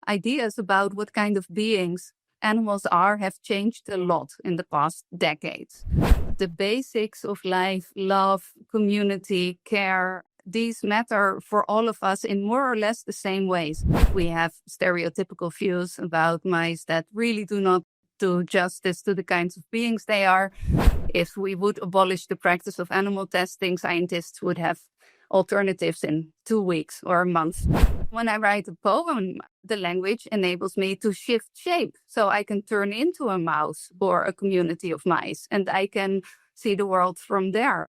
ideas about what kind of beings animals are have changed a lot in the past decades. The basics of life, love, community, care, these matter for all of us in more or less the same ways. We have stereotypical views about mice that really do not do justice to the kinds of beings they are. If we would abolish the practice of animal testing, scientists would have alternatives in 2 weeks or a month. When I write a poem, the language enables me to shift shape. So I can turn into a mouse or a community of mice, and I can see the world from there.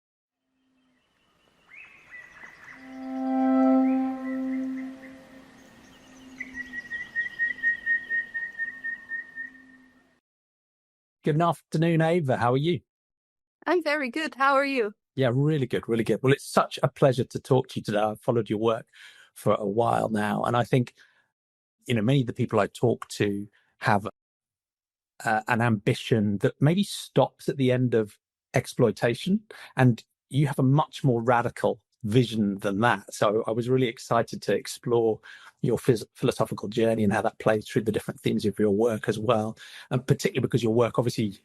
Good afternoon, Eva. How are you? I'm very good. How are you? Yeah, really good, really good. Well, it's such a pleasure to talk to you today. I've followed your work for a while now. And I think, many of the people I talk to have an ambition that maybe stops at the end of exploitation. And you have a much more radical vision than that. So I was really excited to explore your philosophical journey and how that plays through the different themes of your work as well. And particularly because your work, obviously,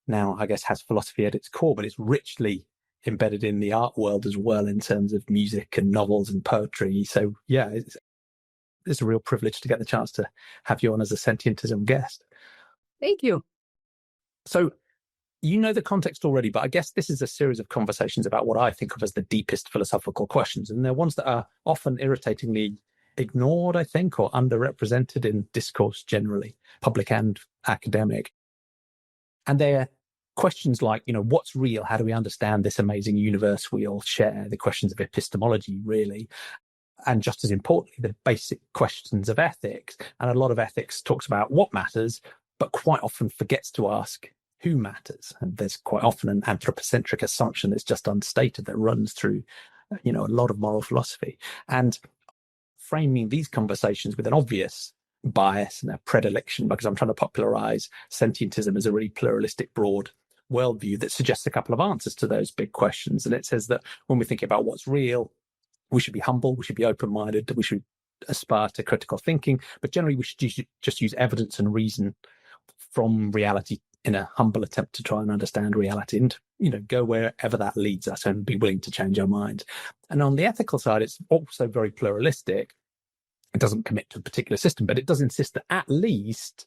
now I guess has philosophy at its core, but it's richly embedded in the art world as well in terms of music and novels and poetry. So yeah, it's a real privilege to get the chance to have you on as a Sentientism guest. Thank you. So you know the context already, but I guess this is a series of conversations about what I think of as the deepest philosophical questions. And they're ones that are often irritatingly ignored, I think, or underrepresented in discourse generally, public and academic. And they're questions like, what's real? How do we understand this amazing universe we all share? The questions of epistemology, really. And just as importantly, the basic questions of ethics. And a lot of ethics talks about what matters, but quite often forgets to ask who matters. And there's quite often an anthropocentric assumption that's just unstated that runs through, a lot of moral philosophy. And framing these conversations with an obvious bias and a predilection, because I'm trying to popularize Sentientism as a really pluralistic, broad worldview that suggests a couple of answers to those big questions. And it says that when we think about what's real, we should be humble, we should be open-minded, we should aspire to critical thinking, but generally we should just use evidence and reason from reality in a humble attempt to try and understand reality and, go wherever that leads us and be willing to change our minds. And on the ethical side, it's also very pluralistic. It doesn't commit to a particular system, but it does insist that at least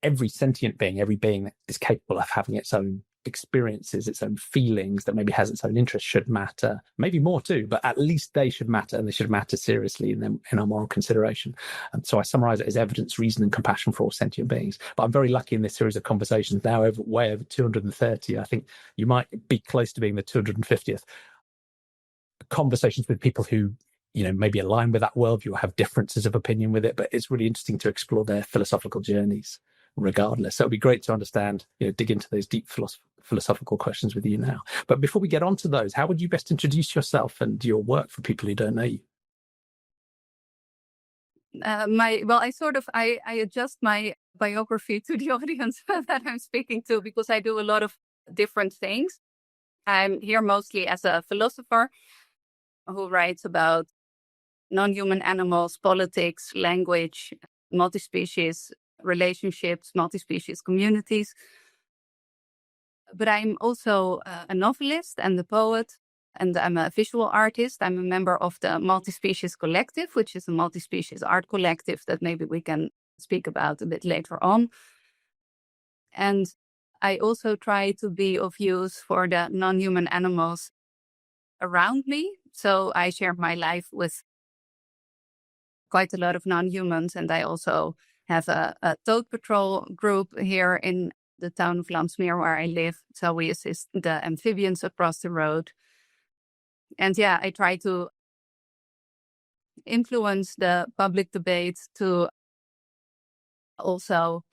every sentient being, every being that is capable of having its own experiences, its own feelings, that maybe has its own interests should matter, maybe more too, but at least they should matter, and they should matter seriously in our moral consideration. And so I summarize it as evidence, reason, and compassion for all sentient beings. But I'm very lucky in this series of conversations, now way over 230. I think you might be close to being the 250th. Conversations with people who maybe align with that worldview or have differences of opinion with it, but it's really interesting to explore their philosophical journeys regardless. So it'd be great to understand, dig into those deep philosophical questions with you now. But before we get on to those, how would you best introduce yourself and your work for people who don't know you? I adjust my biography to the audience that I'm speaking to, because I do a lot of different things. I'm here mostly as a philosopher who writes about non-human animals, politics, language, multispecies relationships, multispecies communities. But I'm also a novelist and a poet, and I'm a visual artist. I'm a member of the Multispecies Collective, which is a multispecies art collective that maybe we can speak about a bit later on. And I also try to be of use for the non-human animals around me. So I share my life with quite a lot of non-humans, and I also have a toad patrol group here in the town of Landsmeer where I live. So we assist the amphibians across the road. And yeah, I try to influence the public debate to also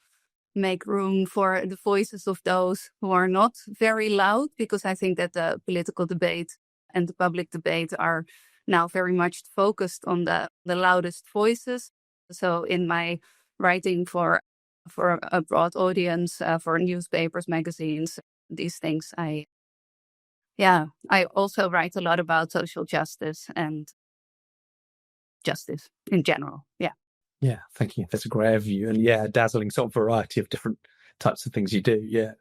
make room for the voices of those who are not very loud, because I think that the political debate and the public debate are now very much focused on the loudest voices. So in my writing for a broad audience, for newspapers, magazines, these things, I also write a lot about social justice and justice in general. Yeah. Yeah, thank you. That's a great overview. And yeah, a dazzling sort of variety of different types of things you do. Yeah.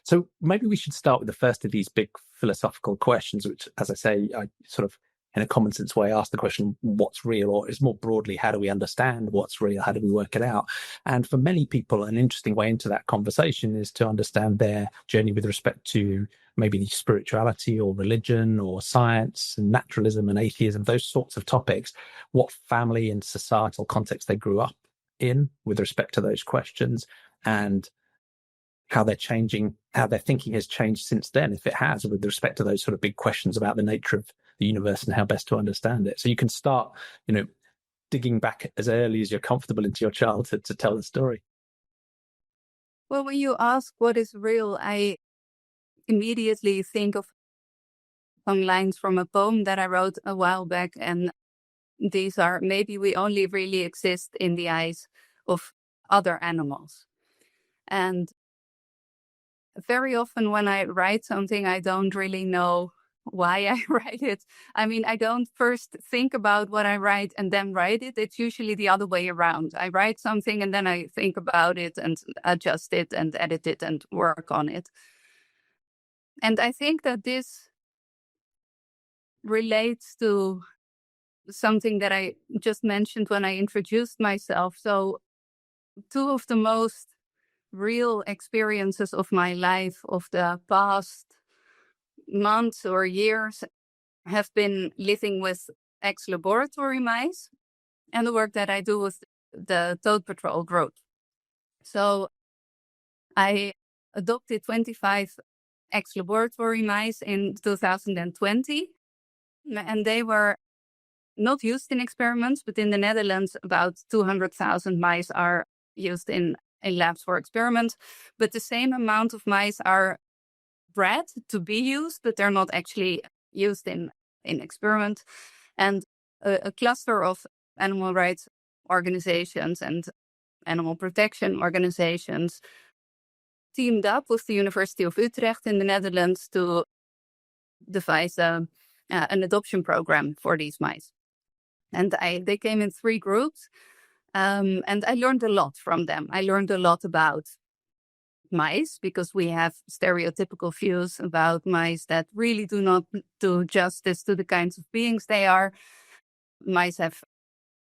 So maybe we should start with the first of these big philosophical questions, which, as I say, I sort of, in a common sense way, ask the question, what's real? Or is more broadly, how do we understand what's real? How do we work it out? And for many people, an interesting way into that conversation is to understand their journey with respect to maybe spirituality or religion or science and naturalism and atheism, those sorts of topics, what family and societal context they grew up in with respect to those questions, and how they're changing, how their thinking has changed since then, if it has, with respect to those sort of big questions about the nature of the universe and how best to understand it. So you can start, digging back as early as you're comfortable into your childhood to tell the story. Well, when you ask what is real, I immediately think of some lines from a poem that I wrote a while back. And these are, maybe we only really exist in the eyes of other animals. And very often when I write something, I don't really know why I write it. I mean, I don't first think about what I write and then write it. It's usually the other way around. I write something and then I think about it and adjust it and edit it and work on it. And I think that this relates to something that I just mentioned when I introduced myself. So two of the most real experiences of my life of the past months or years have been living with ex-laboratory mice and the work that I do with the Toad Patrol group. So I adopted 25 ex-laboratory mice in 2020, and they were not used in experiments, but in the Netherlands, about 200,000 mice are used in labs for experiments. But the same amount of mice are bred to be used, but they're not actually used in experiment. And a cluster of animal rights organizations and animal protection organizations teamed up with the University of Utrecht in the Netherlands to devise an adoption program for these mice. And they came in 3 groups, and I learned a lot from them. I learned a lot about mice, because we have stereotypical views about mice that really do not do justice to the kinds of beings they are. Mice have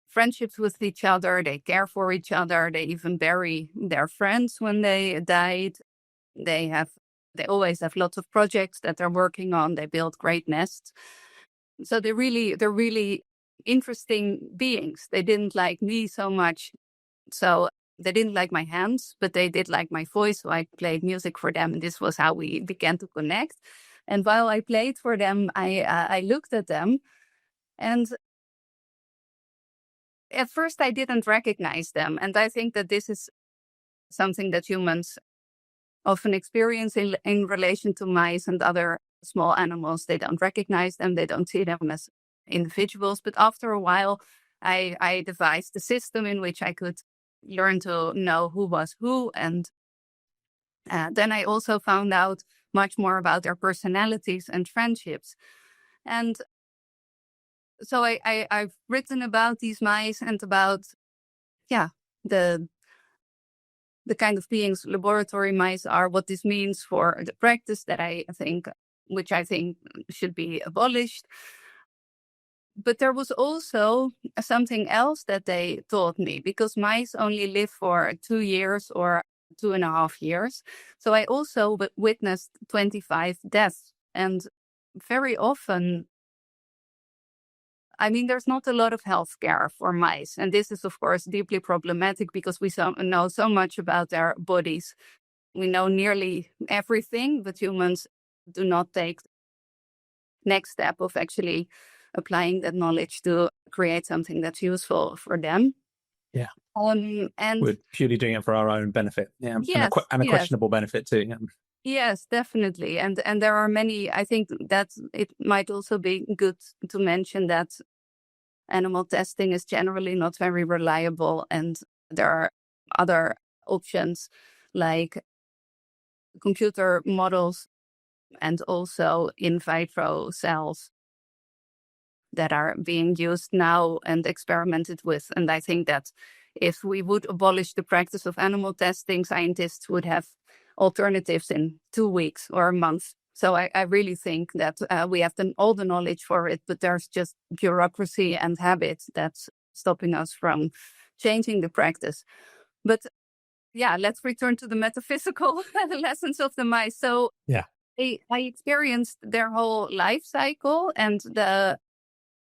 friendships with each other, they care for each other, they even bury their friends when they died. They always have lots of projects that they're working on, they build great nests. So they're really interesting beings. They didn't like me so much, so they didn't like my hands, but they did like my voice, so I played music for them, and this was how we began to connect. And while I played for them, I looked at them, and at first I didn't recognize them. And I think that this is something that humans often experience in relation to mice and other small animals. They don't recognize them, they don't see them as individuals. But after a while, I devised a system in which I could learn to know who was who. And then I also found out much more about their personalities and friendships. And so I've written about these mice and about, the kind of beings laboratory mice are, what this means for the practice that which I think should be abolished. But there was also something else that they taught me, because mice only live for 2 years or 2.5 years. So I also witnessed 25 deaths. And very often, I mean, there's not a lot of health care for mice. And this is, of course, deeply problematic because we know so much about their bodies. We know nearly everything, but humans do not take the next step of actually applying that knowledge to create something that's useful for them. Yeah. And we're purely doing it for our own benefit. Yeah. Yes, and a questionable benefit too. Yeah. Yes, definitely. And there are many, I think that it might also be good to mention that animal testing is generally not very reliable. And there are other options like computer models and also in vitro cells that are being used now and experimented with. And I think that if we would abolish the practice of animal testing, scientists would have alternatives in 2 weeks or a month. So I really think that we have all the knowledge for it, but there's just bureaucracy and habit that's stopping us from changing the practice. But yeah, let's return to the metaphysical lessons of the mice. So yeah, I experienced their whole life cycle and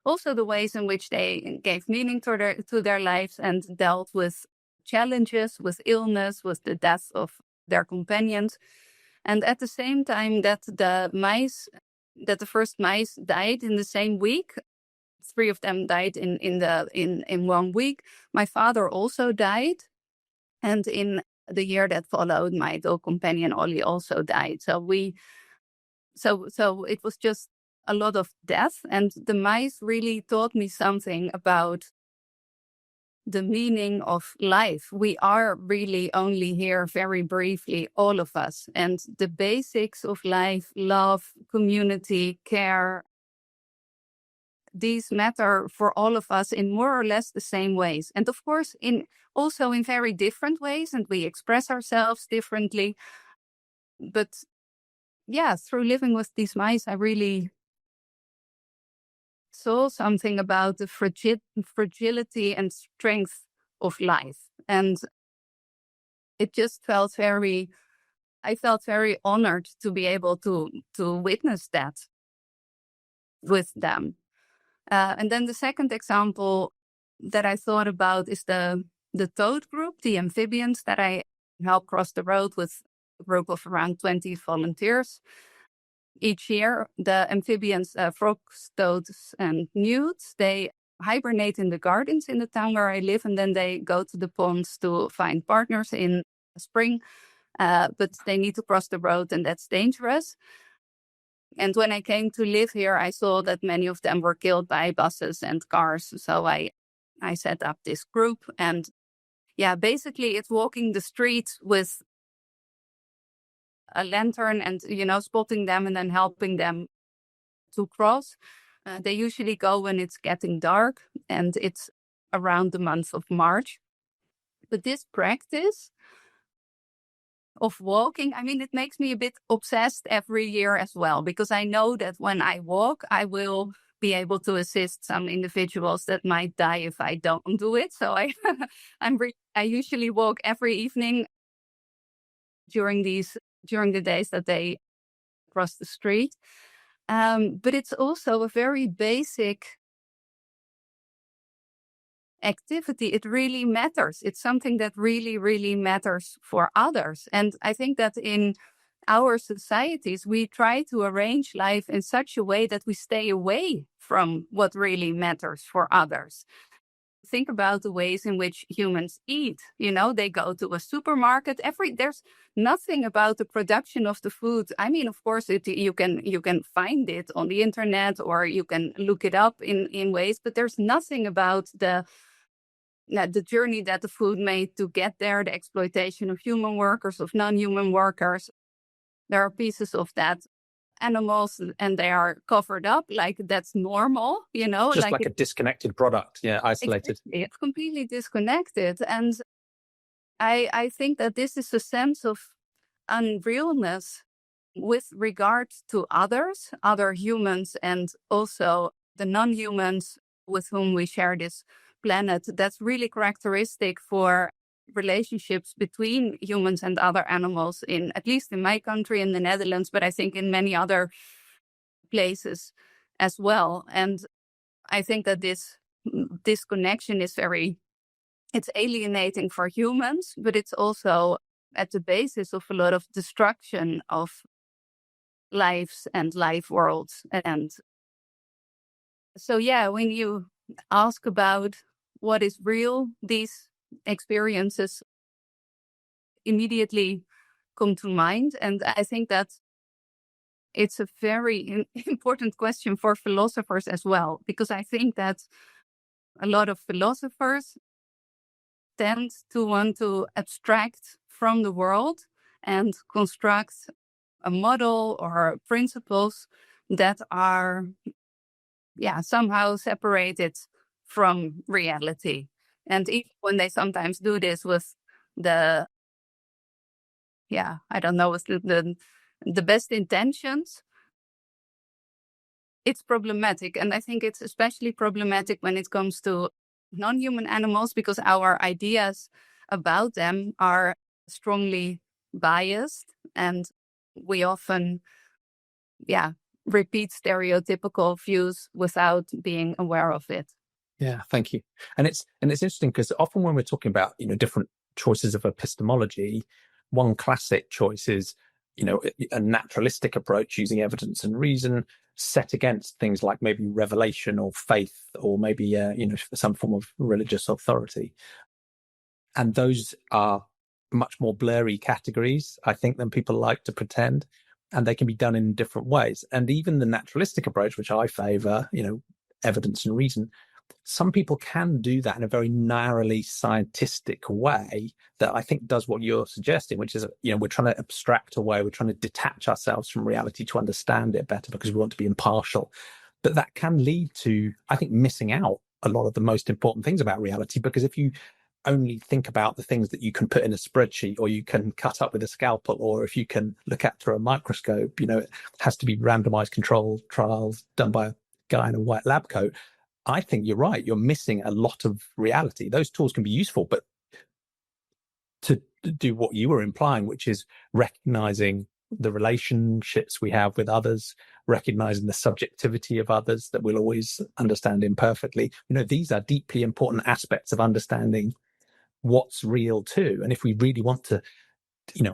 also the ways in which they gave meaning to their lives and dealt with challenges, with illness, with the death of their companions. And at the same time that the first mice died in the same week, 3 of them died in 1 week. My father also died. And in the year that followed, my dog companion Ollie also died. So it was just a lot of death. And the mice really taught me something about the meaning of life. We are really only here very briefly, all of us. And the basics of life, love, community, care, these matter for all of us in more or less the same ways. And of course, also in very different ways, and we express ourselves differently. But yeah, through living with these mice, I really saw something about the fragility and strength of life. And it just I felt very honored to be able to witness that with them. And then the second example that I thought about is the toad group, the amphibians that I helped cross the road with a group of around 20 volunteers. Each year, the amphibians, frogs, toads, and newts, they hibernate in the gardens in the town where I live, and then they go to the ponds to find partners in spring. But they need to cross the road, and that's dangerous. And when I came to live here, I saw that many of them were killed by buses and cars. So I set up this group. And yeah, basically it's walking the streets with a lantern and, spotting them and then helping them to cross. They usually go when it's getting dark, and it's around the month of March. But this practice of walking, it makes me a bit obsessed every year as well, because I know that when I walk, I will be able to assist some individuals that might die if I don't do it. So I usually walk every evening during the days that they cross the street. But it's also a very basic activity. It really matters. It's something that really, really matters for others. And I think that in our societies, we try to arrange life in such a way that we stay away from what really matters for others. Think about the ways in which humans eat. They go to a supermarket. There's nothing about the production of the food. Of course, you can find it on the internet, or you can look it up in ways, but there's nothing about the journey that the food made to get there, the exploitation of human workers, of non-human workers. There are pieces of that animals, and they are covered up like that's normal, just like a disconnected product, isolated. Exactly. It's completely disconnected. And I think that this is a sense of unrealness with regard to others, other humans, and also the non-humans with whom we share this planet. That's really characteristic for relationships between humans and other animals, at least in my country, in the Netherlands, but I think in many other places as well. And I think that this disconnection is it's alienating for humans, but it's also at the basis of a lot of destruction of lives and life worlds. And so, when you ask about what is real, these experiences immediately come to mind. And I think that it's a very important question for philosophers as well, because I think that a lot of philosophers tend to want to abstract from the world and construct a model or principles that are somehow separated from reality. And even when they sometimes do this with the, I don't know, with the best intentions, it's problematic. And I think it's especially problematic when it comes to non-human animals, because our ideas about them are strongly biased, and we often, repeat stereotypical views without being aware of it. Yeah, thank you. And it's interesting because often when we're talking about, different choices of epistemology, one classic choice is, a naturalistic approach using evidence and reason set against things like maybe revelation or faith or maybe, some form of religious authority. And those are much more blurry categories, I think, than people like to pretend. And they can be done in different ways. And even the naturalistic approach, which I favor, evidence and reason, some people can do that in a very narrowly scientistic way that I think does what you're suggesting, which is, we're trying to abstract away, we're trying to detach ourselves from reality to understand it better because we want to be impartial. But that can lead to, I think, missing out a lot of the most important things about reality, because if you only think about the things that you can put in a spreadsheet or you can cut up with a scalpel, or if you can look at through a microscope, it has to be randomized controlled trials done by a guy in a white lab coat. I think you're right. You're missing a lot of reality. Those tools can be useful, but to do what you were implying, which is recognizing the relationships we have with others, recognizing the subjectivity of others that we'll always understand imperfectly. These are deeply important aspects of understanding what's real too. And if we really want to,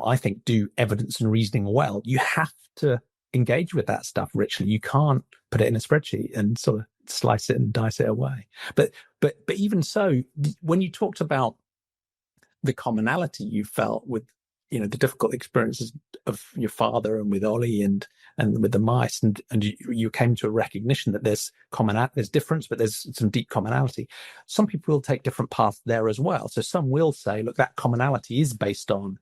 I think, do evidence and reasoning well, you have to engage with that stuff richly. You can't put it in a spreadsheet and sort of slice it and dice it away. But even so, when you talked about the commonality you felt with, the difficult experiences of your father and with Ollie and with the mice, and you came to a recognition that there's difference, but there's some deep commonality. Some people will take different paths there as well. So some will say, look, that commonality is based on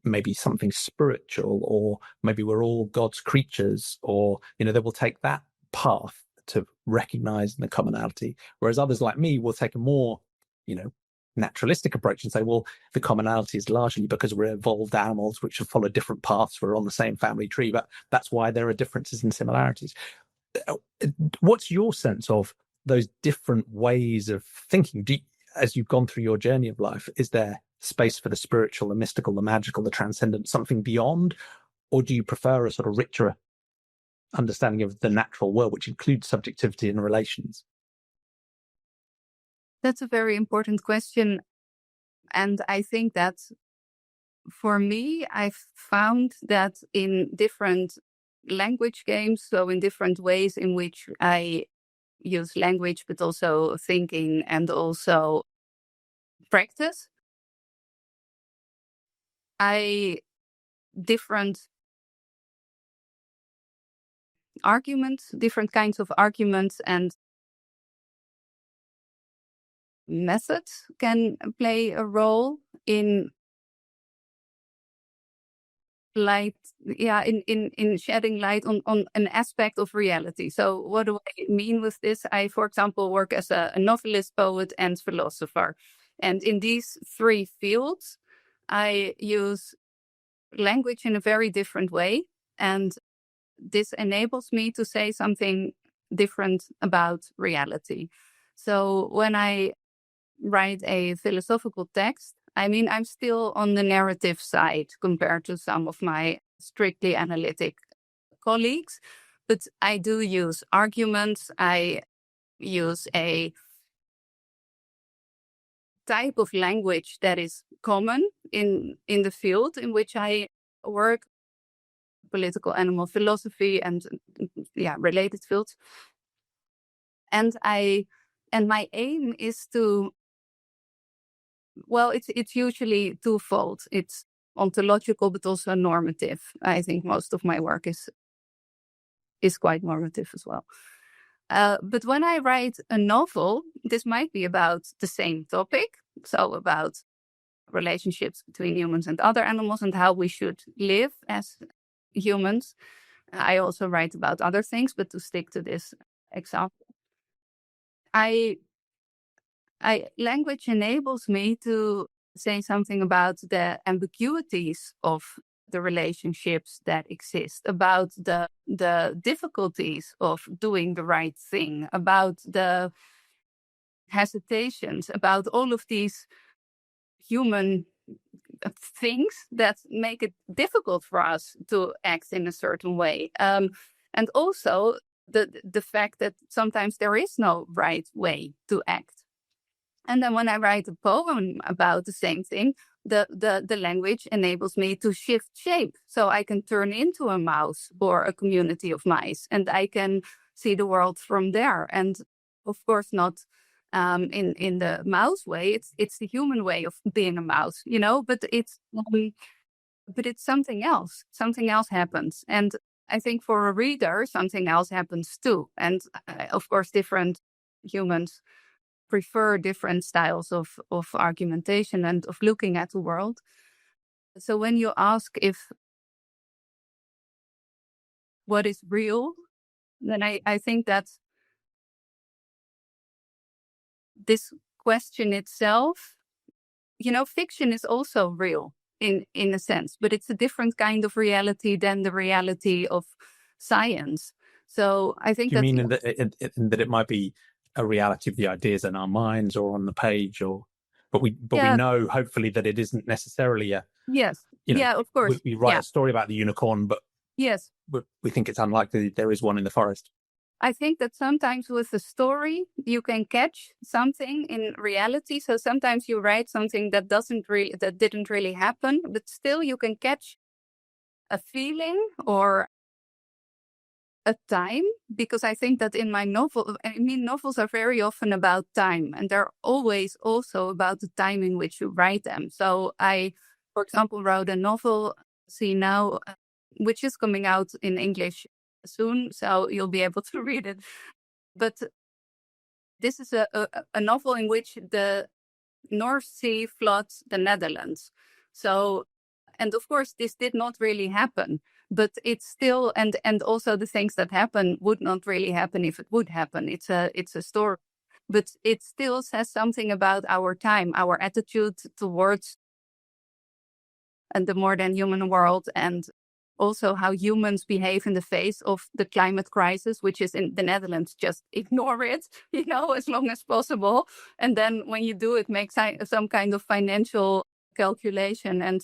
maybe something spiritual, or maybe we're all God's creatures, or, they will take that path to recognize the commonality. Whereas others like me will take a more, naturalistic approach and say, well, the commonality is largely because we're evolved animals which have followed different paths. We're on the same family tree, but that's why there are differences and similarities. What's your sense of those different ways of thinking? As you've gone through your journey of life, is there space for the spiritual, the mystical, the magical, the transcendent, something beyond? Or do you prefer a sort of richer understanding of the natural world, which includes subjectivity and relations? That's a very important question. And I think that for me, I've found that in different language games, so in different ways in which I use language, but also thinking and also practice, different arguments, different kinds of arguments and methods can play a role in in shedding light on an aspect of reality. So what do I mean with this? I, for example, work as a novelist, poet, and philosopher. And in these three fields, I use language in a very different way. And this enables me to say something different about reality. So when I write a philosophical text, I'm still on the narrative side compared to some of my strictly analytic colleagues, but I do use arguments. I use a type of language that is common in the field in which I work, political animal philosophy and related fields. And my aim is to, well, it's usually twofold. It's ontological, but also normative. I think most of my work is quite normative as well. But when I write a novel, this might be about the same topic. So about relationships between humans and other animals and how we should live as humans. I also write about other things, but to stick to this example, I language enables me to say something about the ambiguities of the relationships that exist, about the difficulties of doing the right thing, about the hesitations, about all of these human things that make it difficult for us to act in a certain way. And also the fact that sometimes there is no right way to act. And then when I write a poem about the same thing, the language enables me to shift shape. So I can turn into a mouse or a community of mice, and I can see the world from there. And of course, not in the mouse way. It's the human way of being a mouse, but it's something else. Something else happens. And I think for a reader, something else happens too. And of course, different humans prefer different styles of argumentation and of looking at the world. So when you ask if what is real, then I think that this question itself, fiction is also real in a sense, but it's a different kind of reality than the reality of science. So I think you mean in that it might be a reality of the ideas in our minds or on the page, but we know hopefully that it isn't necessarily a of course we write a story about the unicorn, but we think it's unlikely there is one in the forest. I think that sometimes with a story you can catch something in reality. So sometimes you write something that didn't really happen, but still you can catch a feeling or a time, because I think that in my novels are very often about time, and they're always also about the time in which you write them. So I, for example, wrote a novel, See Now, which is coming out in English soon, so you'll be able to read it. But this is a novel in which the North Sea floods the Netherlands. So, and of course, this did not really happen. But it's still, and also the things that happen would not really happen if it would happen. It's a story, but it still says something about our time, our attitude towards and the more than human world, and also how humans behave in the face of the climate crisis, which is in the Netherlands. Just ignore it, as long as possible. And then when you do it, make some kind of financial calculation and,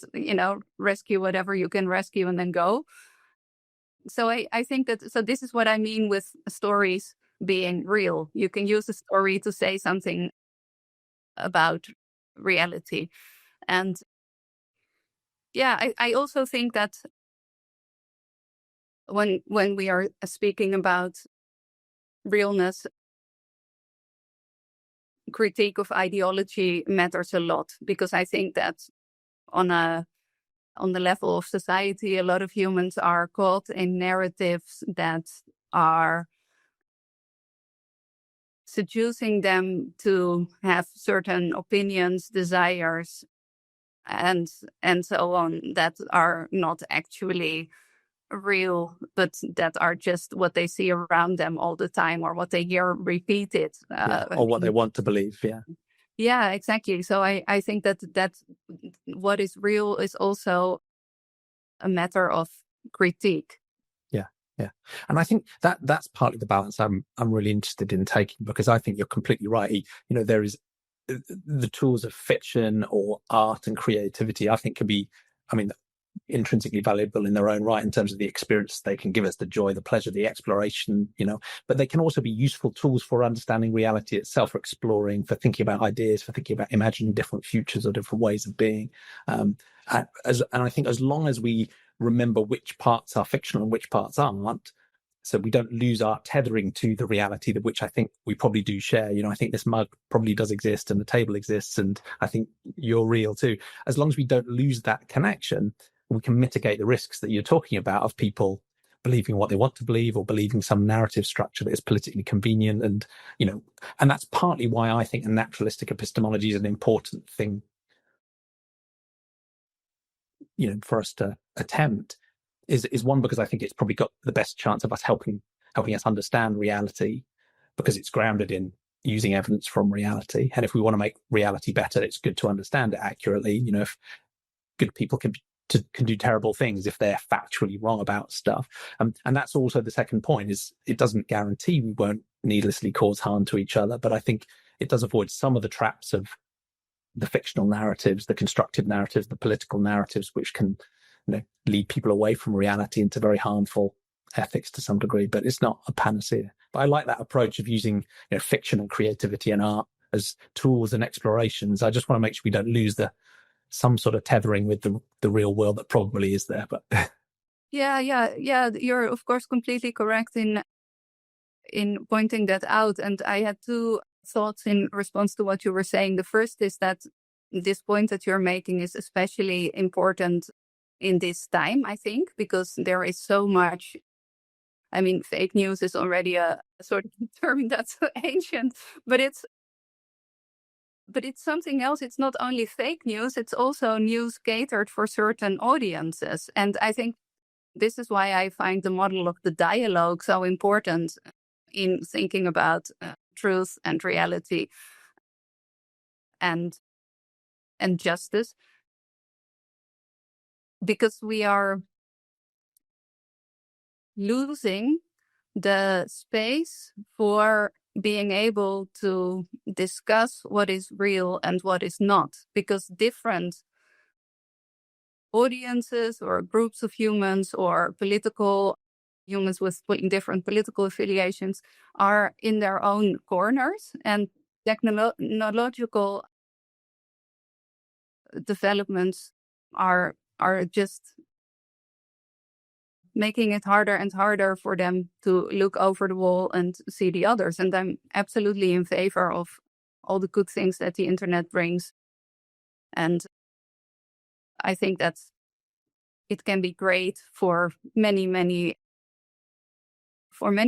rescue whatever you can rescue and then go. So I think so this is what I mean with stories being real. You can use a story to say something about reality. And I also think that when we are speaking about realness, critique of ideology matters a lot, because I think that on the level of society, a lot of humans are caught in narratives that are seducing them to have certain opinions, desires, and so on, that are not actually real, but that are just what they see around them all the time, or what they hear repeated. Or what they want to believe, Yeah, exactly. So I think that what is real is also a matter of critique. Yeah. And I think that's partly the balance I'm really interested in taking, because I think you're completely right. There is the tools of fiction or art and creativity, I think, can be, intrinsically valuable in their own right in terms of the experience they can give us, the joy, the pleasure, the exploration, but they can also be useful tools for understanding reality itself, for exploring, for thinking about ideas, for thinking about imagining different futures or different ways of being. And I think as long as we remember which parts are fictional and which parts aren't, so we don't lose our tethering to the reality, that which I think we probably do share. I think this mug probably does exist, and the table exists, and I think you're real too. As long as we don't lose that connection, we can mitigate the risks that you're talking about of people believing what they want to believe, or believing some narrative structure that is politically convenient. And, and that's partly why I think a naturalistic epistemology is an important thing, for us to attempt, is one, because I think it's probably got the best chance of us helping us understand reality, because it's grounded in using evidence from reality. And if we want to make reality better, it's good to understand it accurately. If good people can do terrible things if they're factually wrong about stuff. And that's also the second point, is it doesn't guarantee we won't needlessly cause harm to each other, but I think it does avoid some of the traps of the fictional narratives, the constructed narratives, the political narratives, which can lead people away from reality into very harmful ethics to some degree. But it's not a panacea. But I like that approach of using fiction and creativity and art as tools and explorations. I just want to make sure we don't lose some sort of tethering with the real world that probably is there. But yeah, you're of course completely correct in pointing that out. And I had two thoughts in response to what you were saying. The first is that this point that you're making is especially important in this time, I think, because there is so much. I mean, fake news is already a sort of term that's ancient, but it's something else. It's not only fake news, it's also news catered for certain audiences. And I think this is why I find the model of the dialogue so important in thinking about truth and reality and justice, because we are losing the space for being able to discuss what is real and what is not, because different audiences or groups of humans or political humans with different political affiliations are in their own corners, and technological developments are just making it harder and harder for them to look over the wall and see the others. And I'm absolutely in favor of all the good things that the internet brings. And I think that it can be great for many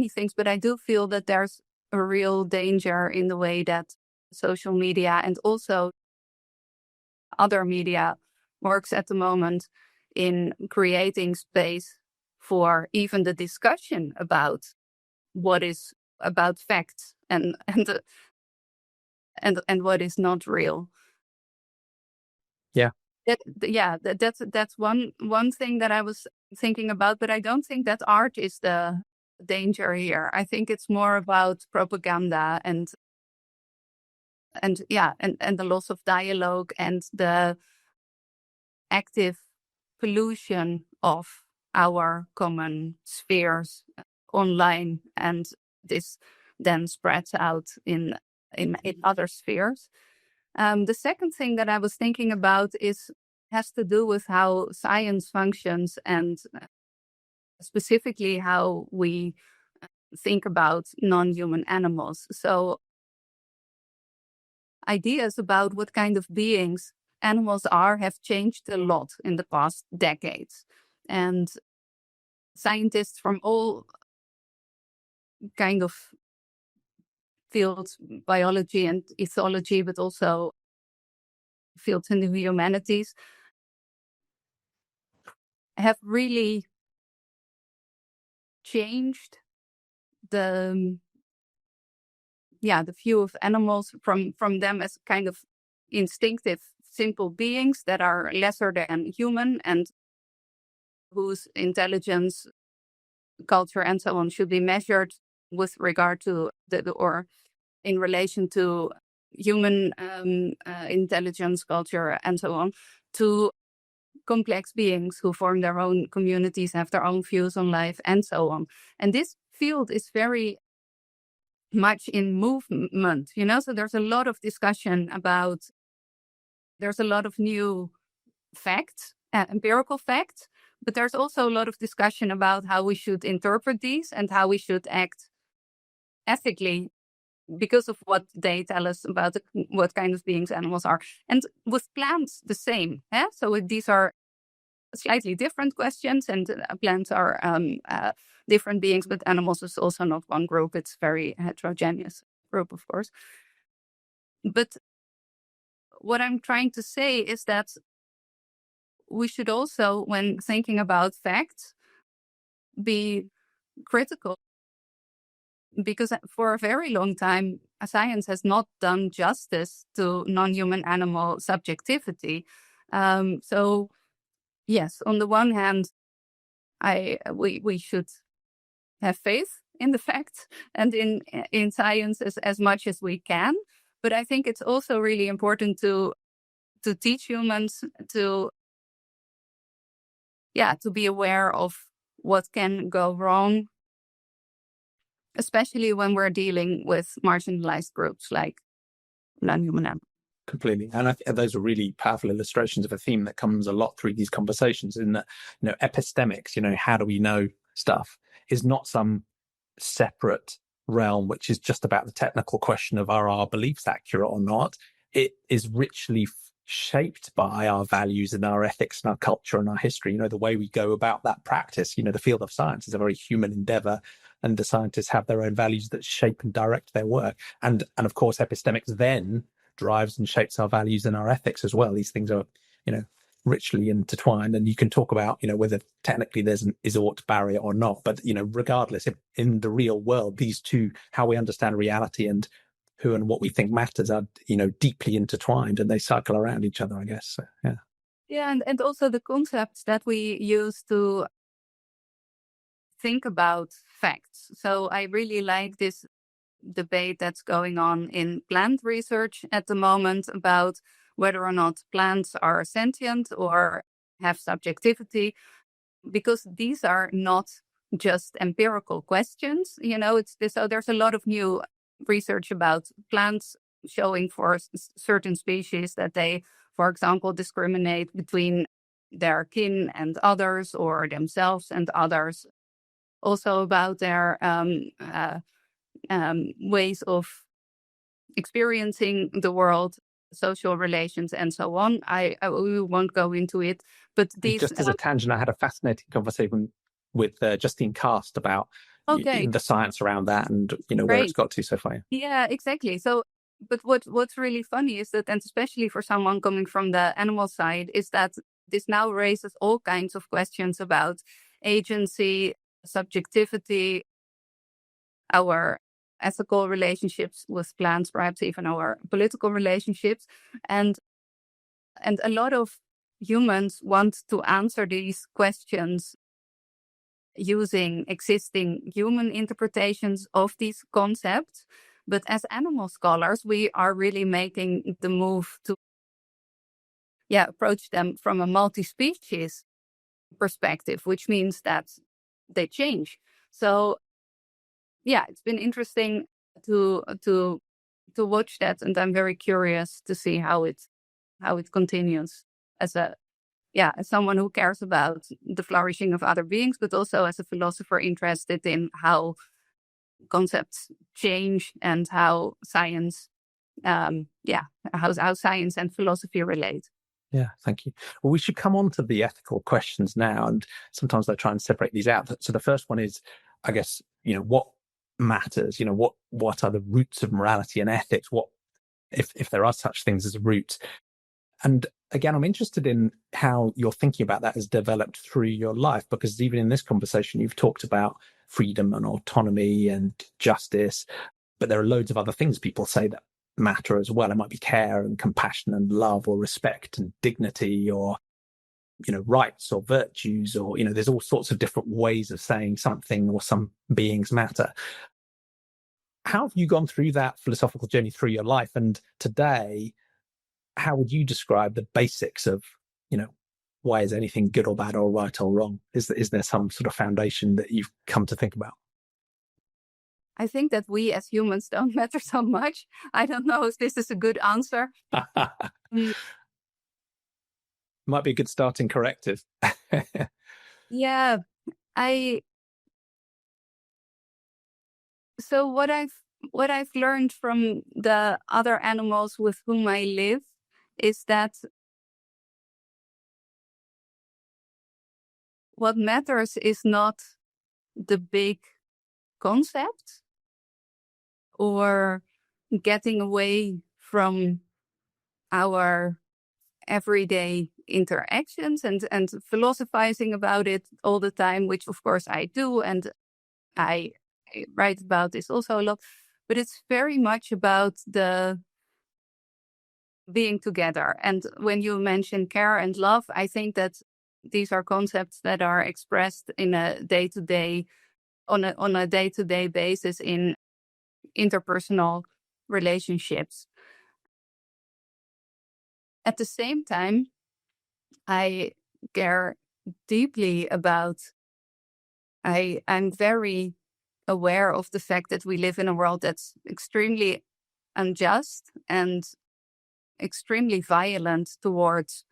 things, but I do feel that there's a real danger in the way that social media and also other media works at the moment in creating space for even the discussion about what is about facts and what is not real. Yeah. That's one thing that I was thinking about, but I don't think that art is the danger here. I think it's more about propaganda and the loss of dialogue and the active pollution of our common spheres online, and this then spreads out in other spheres. The second thing that I was thinking about has to do with how science functions and specifically how we think about non-human animals. So ideas about what kind of beings animals are have changed a lot in the past decades. And scientists from all kind of fields, biology and ethology, but also fields in the humanities, have really changed the view of animals from them as kind of instinctive, simple beings that are lesser than human and whose intelligence, culture, and so on should be measured with regard to or in relation to human intelligence, culture, and so on, to complex beings who form their own communities, have their own views on life, and so on. And this field is very much in movement, so there's a lot of discussion about, there's a lot of new facts, empirical facts, but there's also a lot of discussion about how we should interpret these and how we should act ethically because of what they tell us about what kind of beings animals are. And with plants, the same. So these are slightly different questions, and plants are different beings, but animals is also not one group. It's very heterogeneous group, of course. But what I'm trying to say is that we should also, when thinking about facts, be critical, because for a very long time, science has not done justice to non-human animal subjectivity. So yes, on the one hand, we should have faith in the facts and in science as much as we can. But I think it's also really important to teach humans to be aware of what can go wrong, especially when we're dealing with marginalized groups like non-human animals. Completely. And I think those are really powerful illustrations of a theme that comes a lot through these conversations, in that, epistemics, how do we know stuff, is not some separate realm which is just about the technical question of are our beliefs accurate or not. It is richly shaped by our values and our ethics and our culture and our history. The way we go about that practice, the field of science is a very human endeavor, and the scientists have their own values that shape and direct their work. And of course, epistemics then drives and shapes our values and our ethics as well. These things are, richly intertwined, and you can talk about, whether technically there's an is-ought barrier or not. But, regardless, if in the real world, these two, how we understand reality and who and what we think matters, are, deeply intertwined, and they cycle around each other, I guess. So, yeah. Yeah, and also the concepts that we use to think about facts. So I really like this debate that's going on in plant research at the moment about whether or not plants are sentient or have subjectivity, because these are not just empirical questions. So there's a lot of new research about plants showing for certain species that they, for example, discriminate between their kin and others, or themselves and others. Also about their ways of experiencing the world, social relations, and so on. We won't go into it, but these. Just as a tangent, I had a fascinating conversation with Justine Cast about the science around that, and where it's got to so far. Yeah, exactly. So, but what's really funny is that, and especially for someone coming from the animal side, is that this now raises all kinds of questions about agency, subjectivity, our ethical relationships with plants, perhaps even our political relationships. And a lot of humans want to answer these questions using existing human interpretations of these concepts. But as animal scholars, we are really making the move to approach them from a multi-species perspective, which means that they change. So it's been interesting to watch that, and I'm very curious to see how it continues as someone who cares about the flourishing of other beings, but also as a philosopher interested in how concepts change and how science, how science and philosophy relate. Yeah, thank you. Well, we should come on to the ethical questions now, and sometimes I try and separate these out. So the first one is, I guess, what matters? What are the roots of morality and ethics? What, if there are such things as roots? And again, I'm interested in how your thinking about that has developed through your life, because even in this conversation, you've talked about freedom and autonomy and justice, but there are loads of other things people say that matter as well. It might be care and compassion and love, or respect and dignity, or rights or virtues, or there's all sorts of different ways of saying something or some beings matter. How have you gone through that philosophical journey through your life? And today, how would you describe the basics of why is anything good or bad or right or wrong? Is there some sort of foundation that you've come to think about? I think that we as humans don't matter so much. I don't know if this is a good answer. Might be a good starting corrective. Yeah, so what I've learned from the other animals with whom I live is that what matters is not the big concept or getting away from our everyday interactions and philosophizing about it all the time, which of course I do, and I write about this also a lot. but it's very much about the being together. And when you mention care and love, I think that these are concepts that are expressed in a day-to-day, on a day-to-day basis in interpersonal relationships. At the same time, I care deeply about, I'm very aware of the fact that we live in a world that's extremely unjust and extremely violent towards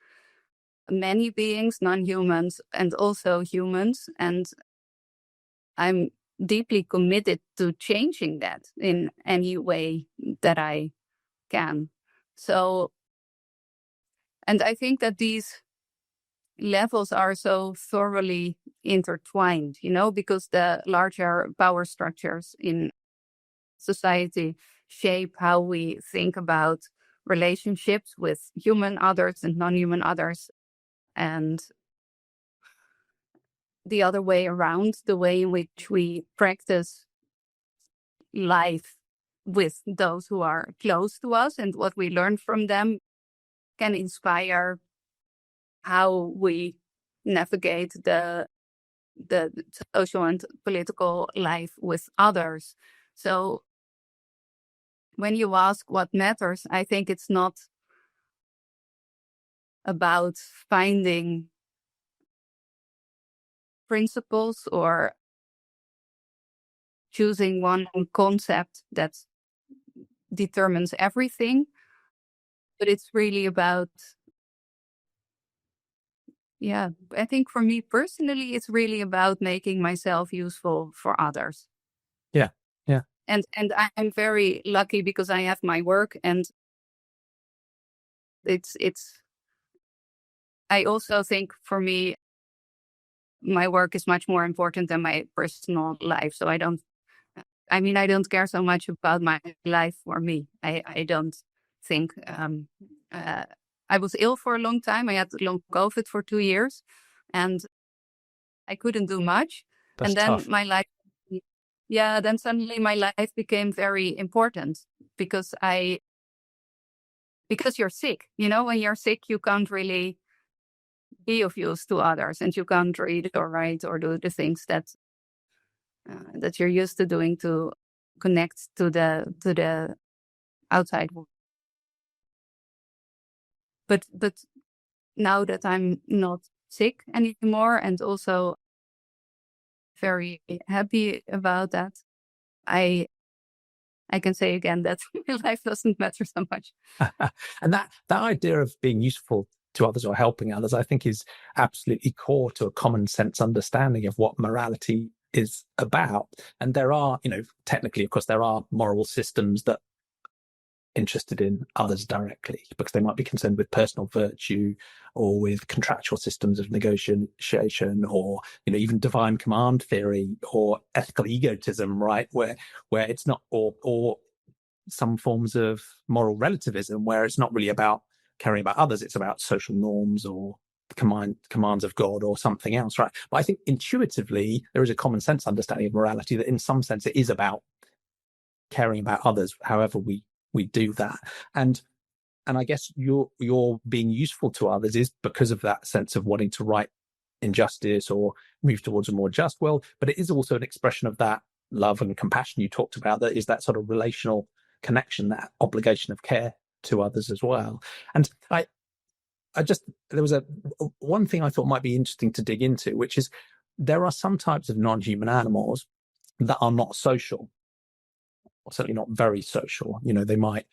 many beings, non-humans, and also humans. And I'm deeply committed to changing that in any way that I can. So, and I think that these levels are so thoroughly intertwined, because the larger power structures in society shape how we think about relationships with human others and non-human others, and the other way around, the way in which we practice life with those who are close to us and what we learn from them can inspire how we navigate the social and political life with others. So when you ask what matters, I think it's not about finding principles or choosing one concept that determines everything, but it's really about, I think for me personally, it's really about making myself useful for others. Yeah, yeah. And I'm very lucky because I have my work, and it's I also think for me, my work is much more important than my personal life. So I don't care so much about my life for me. I don't think, I was ill for a long time. I had long COVID for 2 years and I couldn't do much. That's and then tough. my life, then suddenly my life became very important because you're sick, when you're sick, you can't really be of use to others and you can't read or write or do the things that you're used to doing to connect to the outside world. But now that I'm not sick anymore and also very happy about that, I can say again that my life doesn't matter so much. And that idea of being useful to others or helping others, I think, is absolutely core to a common sense understanding of what morality is about. And there are, technically, of course, there are moral systems that interested in others directly because they might be concerned with personal virtue or with contractual systems of negotiation or even divine command theory or ethical egotism, right, where it's not, or some forms of moral relativism where it's not really about caring about others, it's about social norms or commands of God or something else, right? But I think intuitively there is a common sense understanding of morality that in some sense it is about caring about others, however we do that. And I guess your being useful to others is because of that sense of wanting to right injustice or move towards a more just world. But it is also an expression of that love and compassion you talked about, that is that sort of relational connection, that obligation of care to others as well. And there was one thing I thought might be interesting to dig into, which is there are some types of non-human animals that are not social, or certainly not very social. They might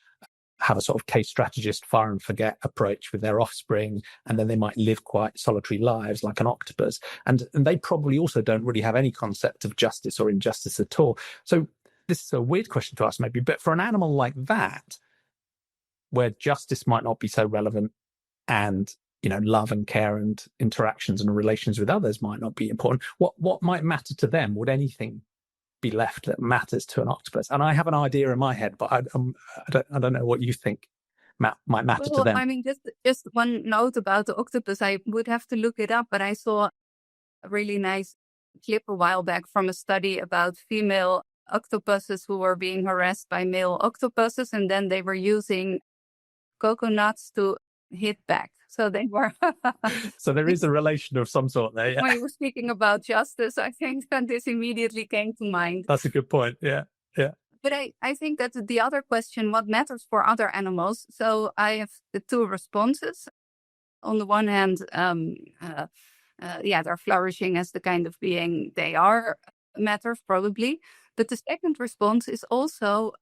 have a sort of case strategist fire and forget approach with their offspring, and then they might live quite solitary lives like an octopus. And they probably also don't really have any concept of justice or injustice at all. So this is a weird question to ask maybe, but for an animal like that, where justice might not be so relevant and love and care and interactions and relations with others might not be important, what might matter to them? Would anything be left that matters to an octopus? And I have an idea in my head, but I don't know what you think might matter to them. I mean, just one note about the octopus. I would have to look it up, but I saw a really nice clip a while back from a study about female octopuses who were being harassed by male octopuses, and then they were using coconuts to hit back. So they were. So there is a relation of some sort there. Yeah. When you were speaking about justice, I think that this immediately came to mind. That's a good point. Yeah. Yeah. But I think that the other question, what matters for other animals? So I have the two responses. On the one hand, they're flourishing as the kind of being they are, matters probably. But the second response is also,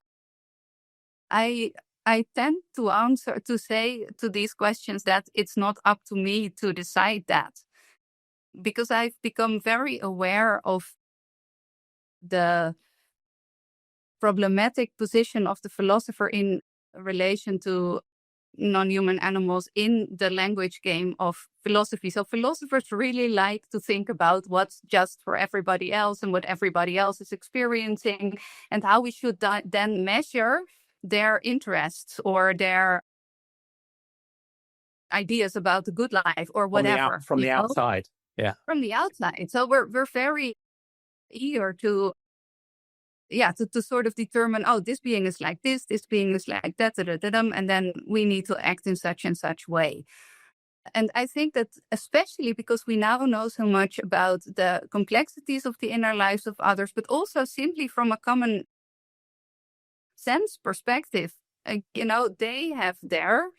I tend to say to these questions that it's not up to me to decide that, because I've become very aware of the problematic position of the philosopher in relation to non-human animals in the language game of philosophy. So philosophers really like to think about what's just for everybody else and what everybody else is experiencing, and how we should then measure their interests or their ideas about the good life or whatever. From the outside. Yeah. From the outside. So we're very eager to sort of determine, this being is like this being is like that, and then we need to act in such and such way. And I think that especially because we now know so much about the complexities of the inner lives of others, but also simply from a common sense perspective, they have their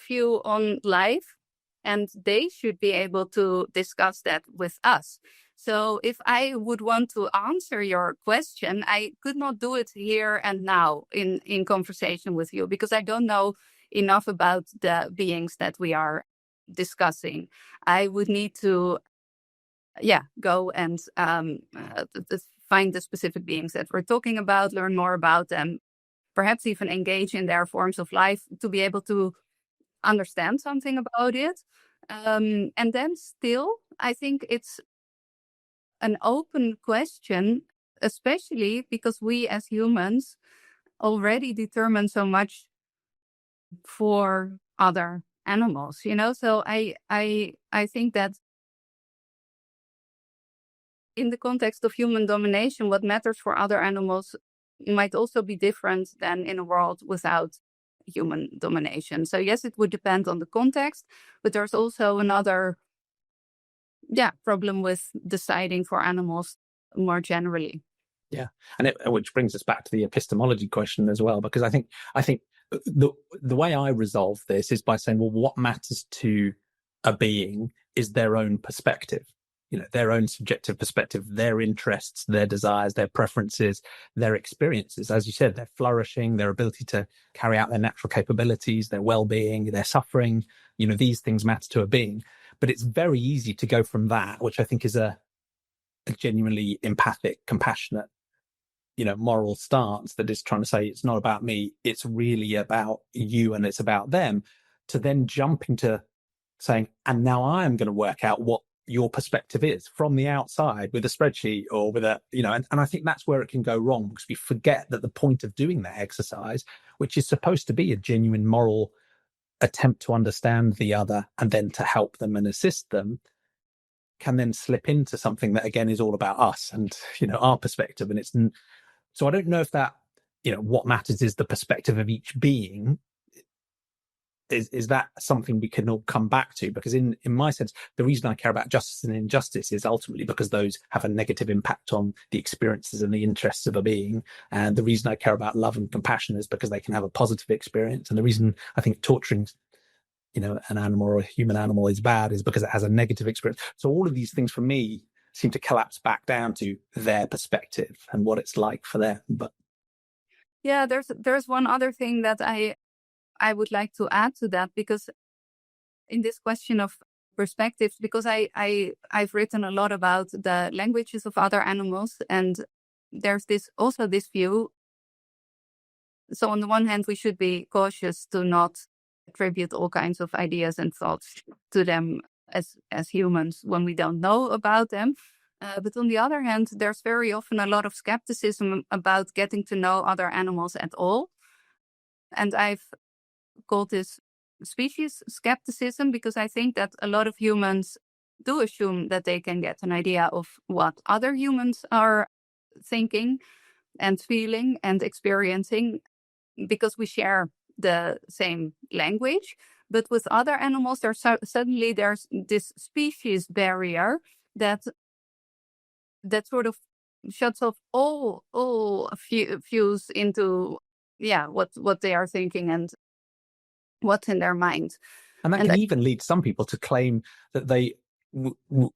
view on life, and they should be able to discuss that with us. So if I would want to answer your question, I could not do it here and now in conversation with you, because I don't know enough about the beings that we are discussing. I would need to, go and find the specific beings that we're talking about, learn more about them, perhaps even engage in their forms of life to be able to understand something about it. And then still, I think it's an open question, especially because we as humans already determine so much for other animals, So I think that in the context of human domination, what matters for other animals might also be different than in a world without human domination. So yes, it would depend on the context, but there's also another problem with deciding for animals more generally. Yeah, and which brings us back to the epistemology question as well, because I think the way I resolve this is by saying, well, what matters to a being is their own perspective, their own subjective perspective, their interests, their desires, their preferences, their experiences. As you said, their flourishing, their ability to carry out their natural capabilities, their well-being, their suffering. These things matter to a being. But it's very easy to go from that, which I think is a genuinely empathic, compassionate, moral stance that is trying to say it's not about me, it's really about you and it's about them, to then jump into saying, and now I am going to work out what your perspective is from the outside with a spreadsheet or with a, and I think that's where it can go wrong, because we forget that the point of doing that exercise, which is supposed to be a genuine moral attempt to understand the other and then to help them and assist them, can then slip into something that again is all about us and our perspective. And it's so I don't know if that what matters is the perspective of each being. Is that something we can all come back to? Because in my sense, the reason I care about justice and injustice is ultimately because those have a negative impact on the experiences and the interests of a being. And the reason I care about love and compassion is because they can have a positive experience. And the reason I think torturing, an animal or a human animal is bad is because it has a negative experience. So all of these things for me seem to collapse back down to their perspective and what it's like for them. But yeah, there's one other thing that I would like to add to that, because in this question of perspectives, because I've written a lot about the languages of other animals, and there's this view. So on the one hand, we should be cautious to not attribute all kinds of ideas and thoughts to them as humans when we don't know about them. But on the other hand, there's very often a lot of skepticism about getting to know other animals at all. And I've called this species skepticism, because I think that a lot of humans do assume that they can get an idea of what other humans are thinking. and feeling and experiencing because we share the same language. But with other animals, suddenly there's this species barrier that sort of shuts off all views into what they are thinking and what's in their mind. And that can even lead some people to claim that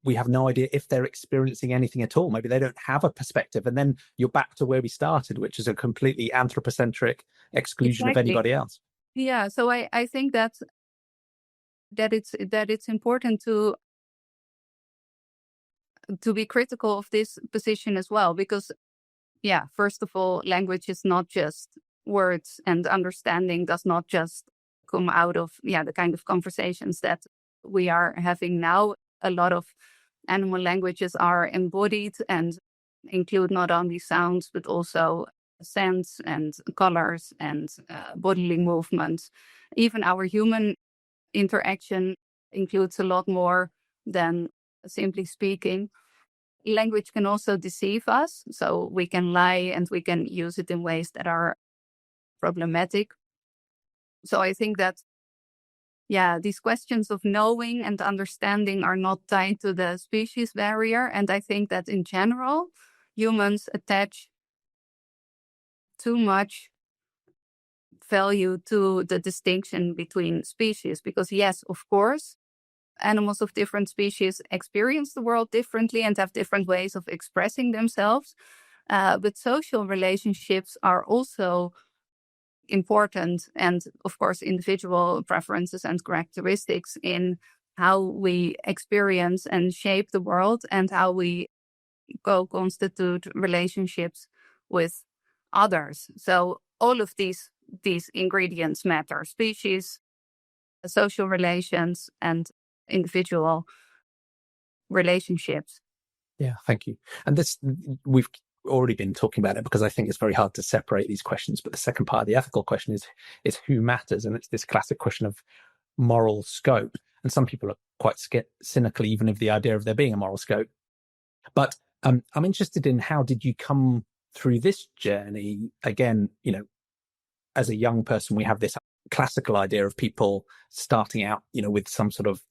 we have no idea if they're experiencing anything at all. Maybe they don't have a perspective. And then you're back to where we started, which is a completely anthropocentric exclusion of anybody else. Yeah. So I think that it's important to be critical of this position as well, because first of all, language is not just words, and understanding does not just come out of the kind of conversations that we are having now. A lot of animal languages are embodied and include not only sounds but also scents and colors and bodily movements. Even our human interaction includes a lot more than simply speaking. Language can also deceive us, so we can lie and we can use it in ways that are problematic. So I think that these questions of knowing and understanding are not tied to the species barrier. And I think that in general, humans attach too much value to the distinction between species, because yes, of course, animals of different species experience the world differently and have different ways of expressing themselves. But social relationships are also important, and of course individual preferences and characteristics in how we experience and shape the world and how we co-constitute relationships with others. So all of these ingredients matter: species, social relations, and individual relationships. Yeah, thank you. And this, we've already been talking about it because I think it's very hard to separate these questions. But the second part of the ethical question is who matters, and it's this classic question of moral scope. And some people are quite cynical even of the idea of there being a moral scope. But I'm interested in, how did you come through this journey? Again, as a young person, we have this classical idea of people starting out, with some sort of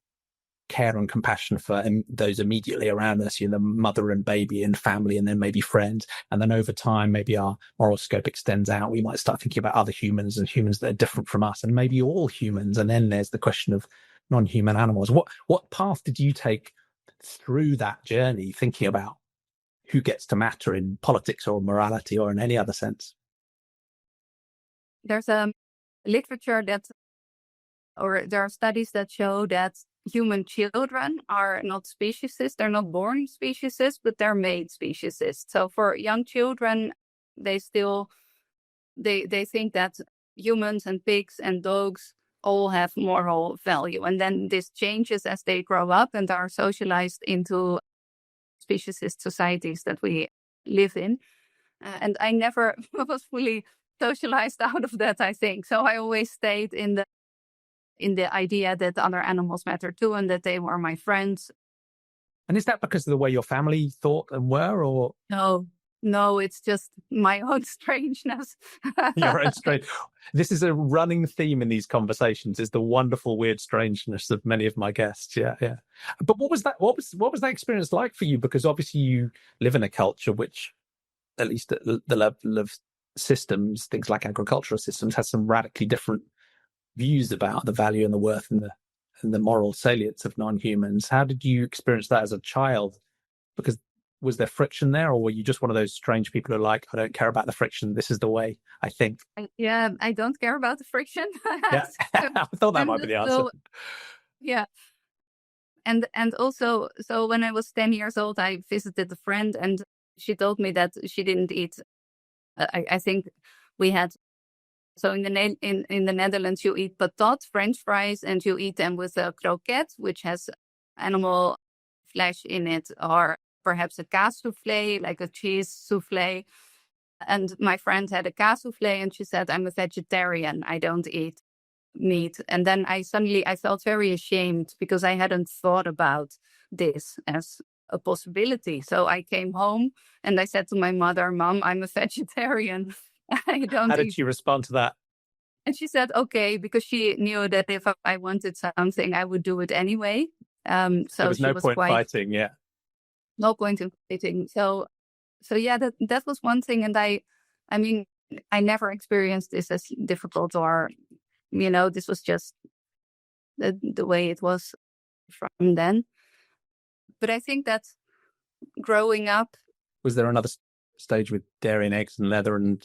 care and compassion for those immediately around us, the mother and baby and family, and then maybe friends. And then over time, maybe our moral scope extends out. We might start thinking about other humans and humans that are different from us, and maybe all humans. And then there's the question of non-human animals. What path did you take through that journey, thinking about who gets to matter in politics or morality or in any other sense? There's a literature there are studies that show that human children are not speciesists. They're not born speciesists, but they're made speciesists. So for young children, they think that humans and pigs and dogs all have moral value. And then this changes as they grow up and are socialized into speciesist societies that we live in. And I never was fully socialized out of that, I think. So I always stayed in the idea that other animals matter too, and that they were my friends. And is that because of the way your family thought and were, or? No, it's just my own strangeness. Your own strange. This is a running theme in these conversations, is the wonderful, weird strangeness of many of my guests. Yeah. But what was that? What was that experience like for you? Because obviously you live in a culture which, at least at the level of systems, things like agricultural systems, has some radically different views about the value and the worth and the moral salience of non-humans. How did you experience that as a child? Because was there friction there, or were you just one of those strange people who are like, I don't care about the friction, this is the way I think? I don't care about the friction. Yeah. I thought that might be the answer. Yeah. And also, so when I was 10 years old, I visited a friend, and she told me that she didn't eat. I think we had. So in the Netherlands, you eat patat, French fries, and you eat them with a croquette, which has animal flesh in it, or perhaps a kaas soufflé, like a cheese soufflé. And my friend had a kaas soufflé, and she said, I'm a vegetarian, I don't eat meat. And then I felt very ashamed because I hadn't thought about this as a possibility. So I came home and I said to my mother, Mom, I'm a vegetarian. I don't How did eat. she respond to that? And she said, okay, because she knew that if I wanted something, I would do it anyway. There So was she no was point quite, fighting, yeah. no point in fighting. So yeah, that was one thing. And I mean, I never experienced this as difficult or, this was just the way it was from then. But I think that growing up. Was there another stage with dairy and eggs and leather and,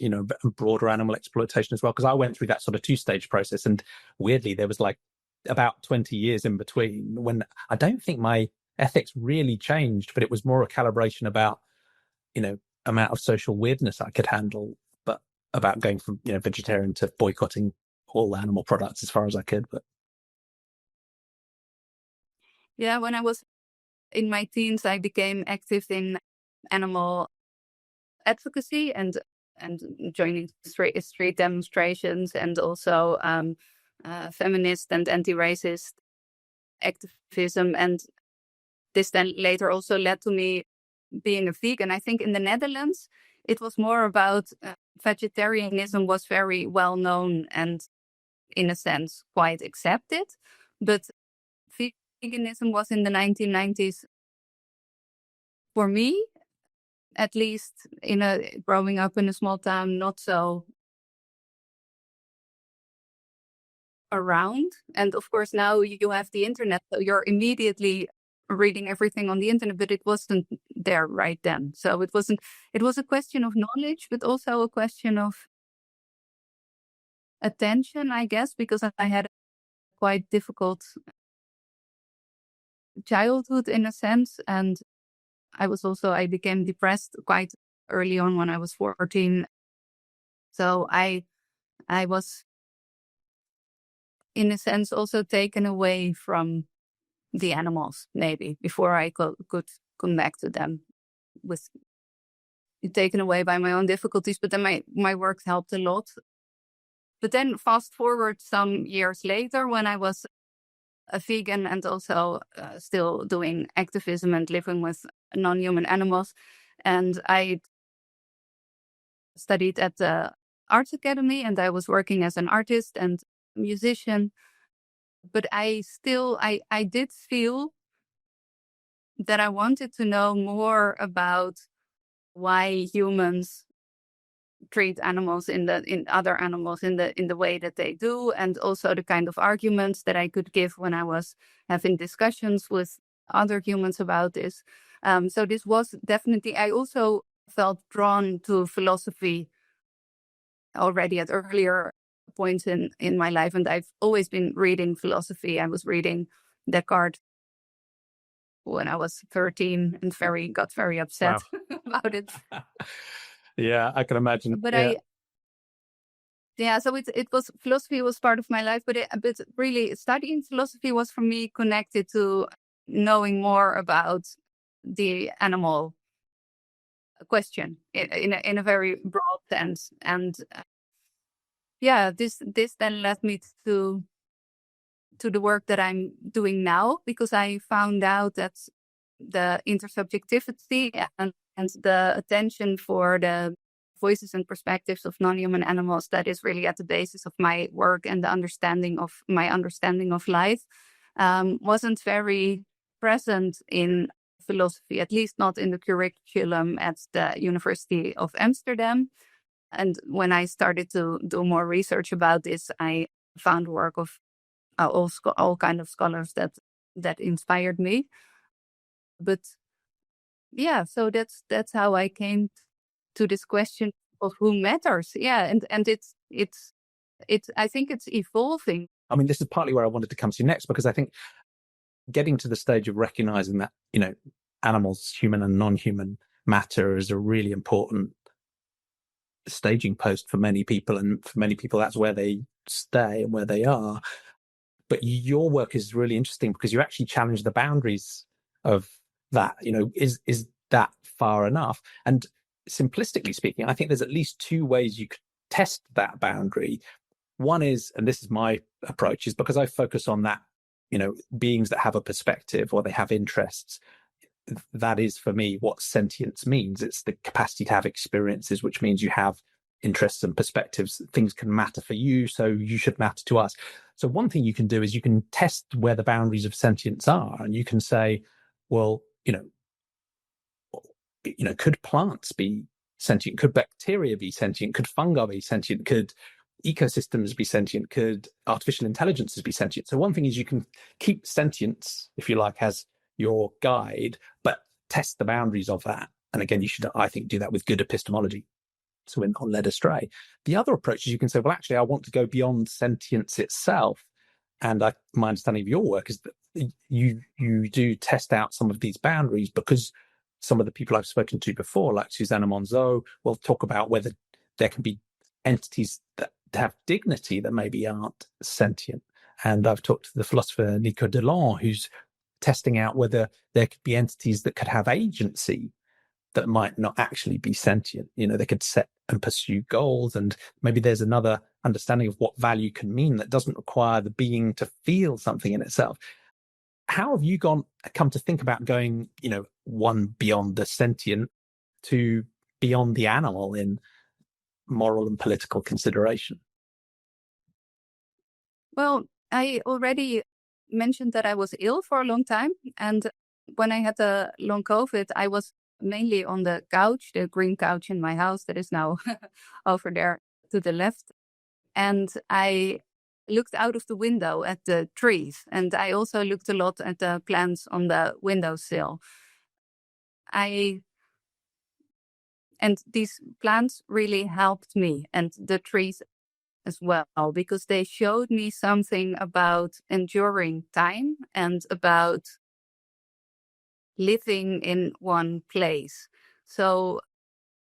broader animal exploitation as well? Because I went through that sort of 2-stage process, and weirdly, there was like about 20 years in between when I don't think my ethics really changed, but it was more a calibration about, amount of social weirdness I could handle, but about going from, vegetarian to boycotting all animal products as far as I could. But yeah, when I was in my teens, I became active in animal advocacy and joining street demonstrations, and also feminist and anti-racist activism. And this then later also led to me being a vegan. I think in the Netherlands, it was more about vegetarianism was very well known and, in a sense, quite accepted. But veganism was in the 1990s, for me, at least, growing up in a small town, not so around. And of course, now you have the internet, so you're immediately reading everything on the internet, but it wasn't there right then. So it was a question of knowledge, but also a question of attention, I guess, because I had a quite difficult childhood in a sense. And I became depressed quite early on when I was 14. So I was, in a sense, also taken away from the animals, maybe, before I could connect to them, with taken away by my own difficulties. But then my work helped a lot. But then fast forward some years later, when I was a vegan and also still doing activism and living with non-human animals, and I studied at the Arts Academy, and I was working as an artist and musician. But I did feel that I wanted to know more about why humans treat animals in other animals in the way that they do, and also the kind of arguments that I could give when I was having discussions with other humans about this. So this was definitely, I also felt drawn to philosophy already at earlier points in my life, and I've always been reading philosophy. I was reading Descartes when I was 13 and got very upset about it. Yeah, I can imagine. But yeah. So it was, philosophy was part of my life, but really studying philosophy was for me connected to knowing more about the animal question in a very broad sense. And this then led me to the work that I'm doing now, because I found out that the intersubjectivity and the attention for the voices and perspectives of non-human animals, that is really at the basis of my work and the understanding of life, wasn't very present in philosophy, at least not in the curriculum at the University of Amsterdam. And when I started to do more research about this, I found work of all kind of scholars that inspired me. But yeah, so that's how I came to this question of who matters. Yeah, and it's I think it's evolving. I mean, this is partly where I wanted to come to next, because I think getting to the stage of recognizing that, animals, human and non-human, matter is a really important staging post for many people, and for many people that's where they stay and where they are. But your work is really interesting because you actually challenge the boundaries of that. Is that far enough? And simplistically speaking, I think there's at least 2 ways you could test that boundary. One is, and this is my approach, is because I focus on that, beings that have a perspective or they have interests. that is for me what sentience means. It's the capacity to have experiences, which means you have interests and perspectives. Things can matter for you, so you should matter to us. So one thing you can do is you can test where the boundaries of sentience are, and you can say, well, could plants be sentient? Could bacteria be sentient? Could fungi be sentient? Could ecosystems be sentient? Could artificial intelligences be sentient? So one thing is you can keep sentience, if you like, as your guide, but test the boundaries of that. And again, you should, I think, do that with good epistemology, so we're not led astray. The other approach is you can say, well, actually, I want to go beyond sentience itself. And my understanding of your work is that you do test out some of these boundaries, because some of the people I've spoken to before, like Susanna Monzo, will talk about whether there can be entities that have dignity that maybe aren't sentient. And I've talked to the philosopher Nico Delon, who's testing out whether there could be entities that could have agency that might not actually be sentient. They could set and pursue goals, and maybe there's another understanding of what value can mean that doesn't require the being to feel something in itself. How have you come to think about going, one beyond the sentient to beyond the animal in moral and political consideration? Well, I already mentioned that I was ill for a long time. And when I had the long COVID, I was mainly on the couch, the green couch in my house that is now over there to the left. And I looked out of the window at the trees. And I also looked a lot at the plants on the windowsill. And these plants really helped me, and the trees as well, because they showed me something about enduring time and about living in one place. So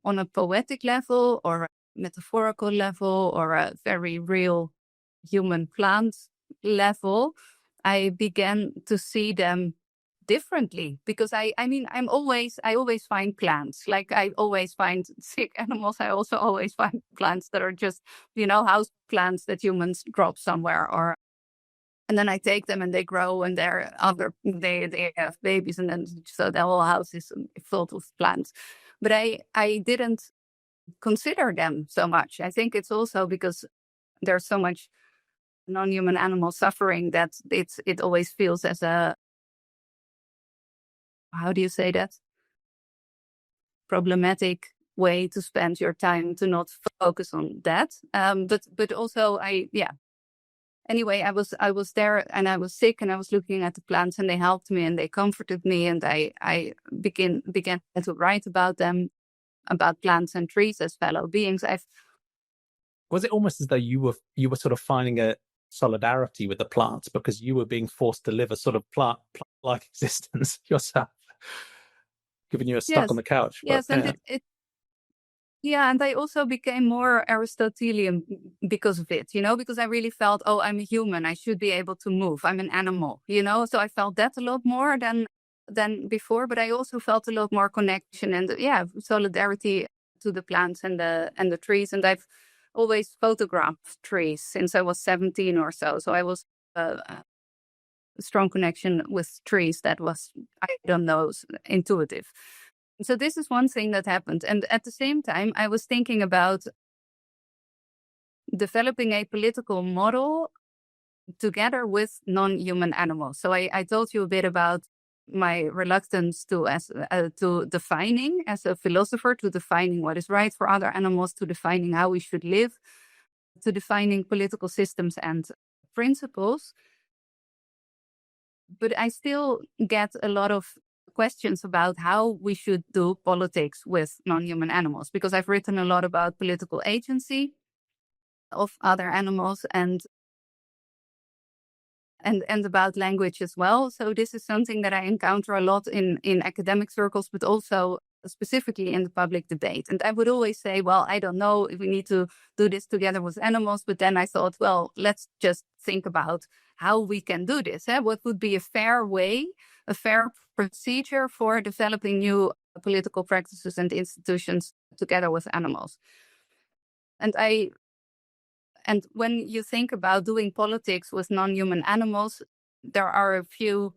on a poetic level or a metaphorical level or a very real human plant level, I began to see them differently, because I always find plants. Like I always find sick animals. I also always find plants that are just, house plants that humans drop somewhere, and then I take them and they grow and they have babies, and then so the whole house is filled with plants. But I didn't consider them so much. I think it's also because there's so much non-human animal suffering that it always feels as a, how do you say that? Problematic way to spend your time, to not focus on that. But also anyway, I was there and I was sick and I was looking at the plants and they helped me and they comforted me, and I began to write about them, about plants and trees as fellow beings. Was it almost as though you were sort of finding a solidarity with the plants because you were being forced to live a sort of plant-like existence yourself, given you were stuck on the couch? Yes, and and I also became more Aristotelian because of it, because I really felt, oh, I'm a human. I should be able to move. I'm an animal, So I felt that a lot more than before, but I also felt a lot more connection and solidarity to the plants and the trees. And I've always photographed trees since I was 17 or so. So I was a strong connection with trees that was, I don't know, intuitive. So this is one thing that happened. And at the same time, I was thinking about developing a political model together with non-human animals. So I told you a bit about my reluctance to defining, as a philosopher, to defining what is right for other animals, to defining how we should live, to defining political systems and principles. But I still get a lot of questions about how we should do politics with non-human animals, because I've written a lot about political agency of other animals and about language as well. So this is something that I encounter a lot in academic circles, but also specifically in the public debate. And I would always say, well, I don't know if we need to do this together with animals. But then I thought, well, let's just think about how we can do this. What would be a fair way, a fair procedure for developing new political practices and institutions together with animals? And when you think about doing politics with non-human animals, there are a few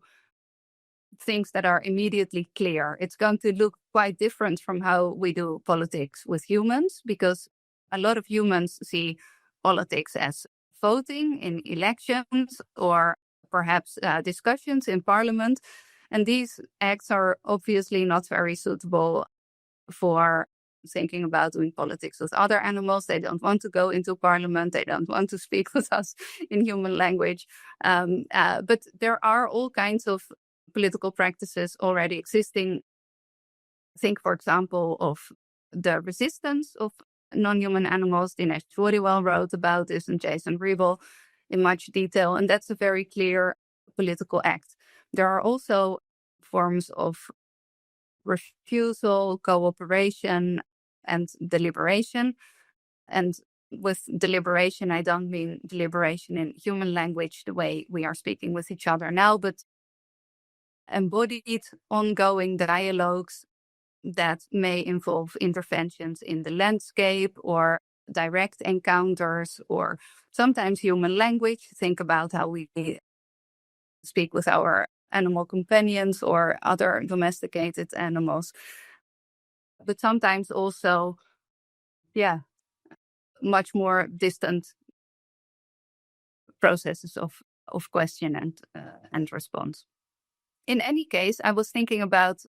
things that are immediately clear. It's going to look quite different from how we do politics with humans, because a lot of humans see politics as voting in elections or perhaps discussions in parliament. And these acts are obviously not very suitable for thinking about doing politics with other animals. They don't want to go into parliament. They don't want to speak with us in human language. But there are all kinds of political practices already existing. Think, for example, of the resistance of non-human animals. Dinesh Choriwal wrote about this, and Jason Rebel in much detail. And that's a very clear political act. There are also forms of refusal, cooperation, and deliberation. And with deliberation, I don't mean deliberation in human language, the way we are speaking with each other now, but embodied, ongoing dialogues that may involve interventions in the landscape or direct encounters or sometimes human language. Think about how we speak with our animal companions or other domesticated animals. But sometimes also, much more distant processes of question and response. In any case, I was thinking about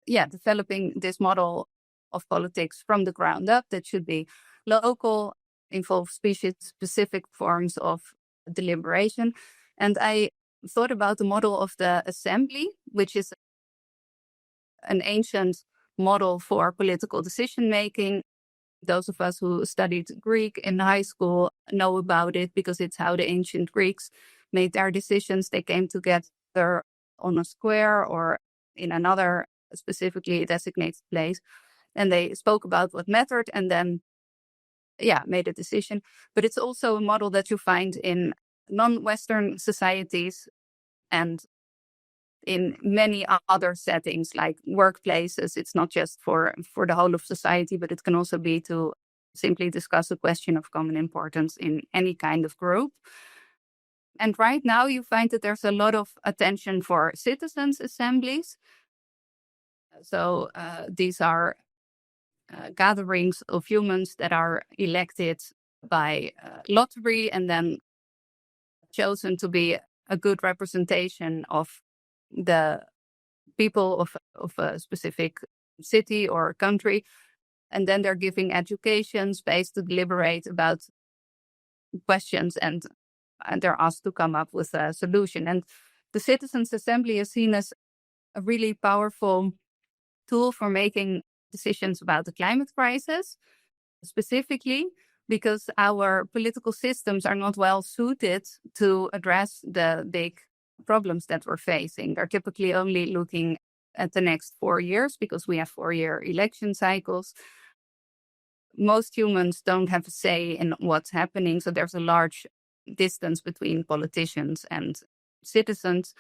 developing this model of politics from the ground up that should be local, involve species-specific forms of deliberation. And I thought about the model of the Assembly, which is an ancient model for political decision-making. Those of us who studied Greek in high school know about it because it's how the ancient Greeks made their decisions. They came together on a square or in another specifically designated place, and they spoke about what mattered and then made a decision. But it's also a model that you find in non-Western societies and in many other settings like workplaces. It's not just for the whole of society, but it can also be to simply discuss a question of common importance in any kind of group. And right now you find that there's a lot of attention for citizens' assemblies. So these are gatherings of humans that are elected by lottery and then chosen to be a good representation of the people of a specific city or country. And then they're giving education space to deliberate about questions, and they're asked to come up with a solution. And the Citizens' Assembly is seen as a really powerful tool for making decisions about the climate crisis, specifically because our political systems are not well suited to address the big problems that we're facing. They're typically only looking at the next 4 years because we have 4-year election cycles. Most humans don't have a say in what's happening, so there's a large distance between politicians and citizens.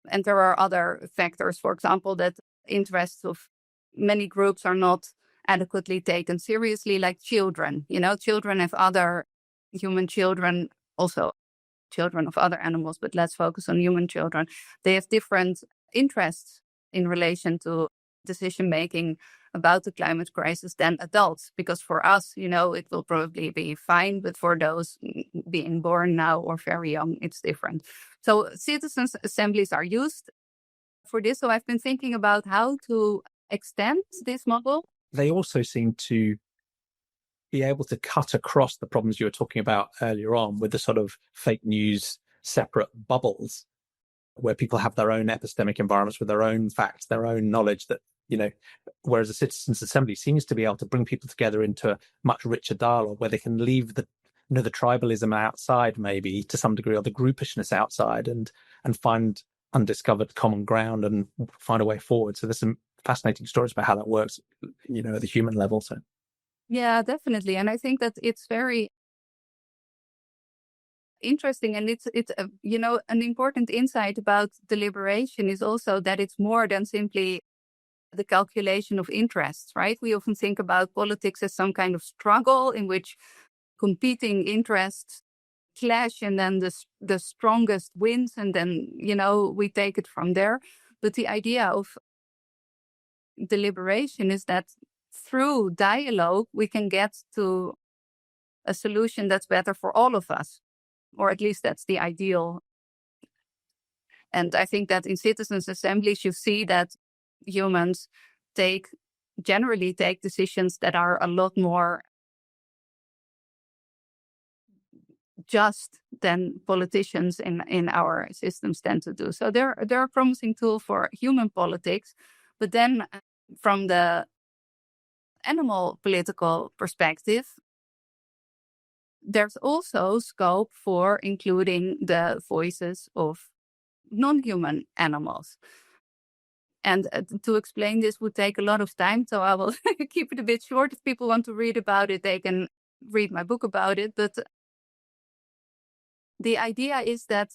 And there are other factors, for example, that interests of many groups are not adequately taken seriously, like children. Children have other human children, also children of other animals, but let's focus on human children. They have different interests in relation to decision-making about the climate crisis than adults, because for us, it will probably be fine, but for those being born now or very young, it's different. So citizens' assemblies are used for this. So I've been thinking about how to extend this model. They also seem to be able to cut across the problems you were talking about earlier on with the sort of fake news separate bubbles where people have their own epistemic environments with their own facts, their own knowledge that, whereas a citizens' assembly seems to be able to bring people together into a much richer dialogue where they can leave the tribalism outside, maybe to some degree, or the groupishness outside, and find undiscovered common ground and find a way forward. So there's some fascinating stories about how that works, at the human level. So yeah, definitely. And I think that it's very interesting, and it's an important insight about deliberation is also that it's more than simply the calculation of interests, right? We often think about politics as some kind of struggle in which competing interests clash, and then the strongest wins, and then, we take it from there. But the idea of deliberation is that through dialogue, we can get to a solution that's better for all of us, or at least that's the ideal. And I think that in citizens' assemblies, you see that humans generally take decisions that are a lot more just than politicians in our systems tend to do. So they're a promising tool for human politics. But then from the animal political perspective, there's also scope for including the voices of non-human animals. And to explain this would take a lot of time, so I will keep it a bit short. If people want to read about it, they can read my book about it. But the idea is that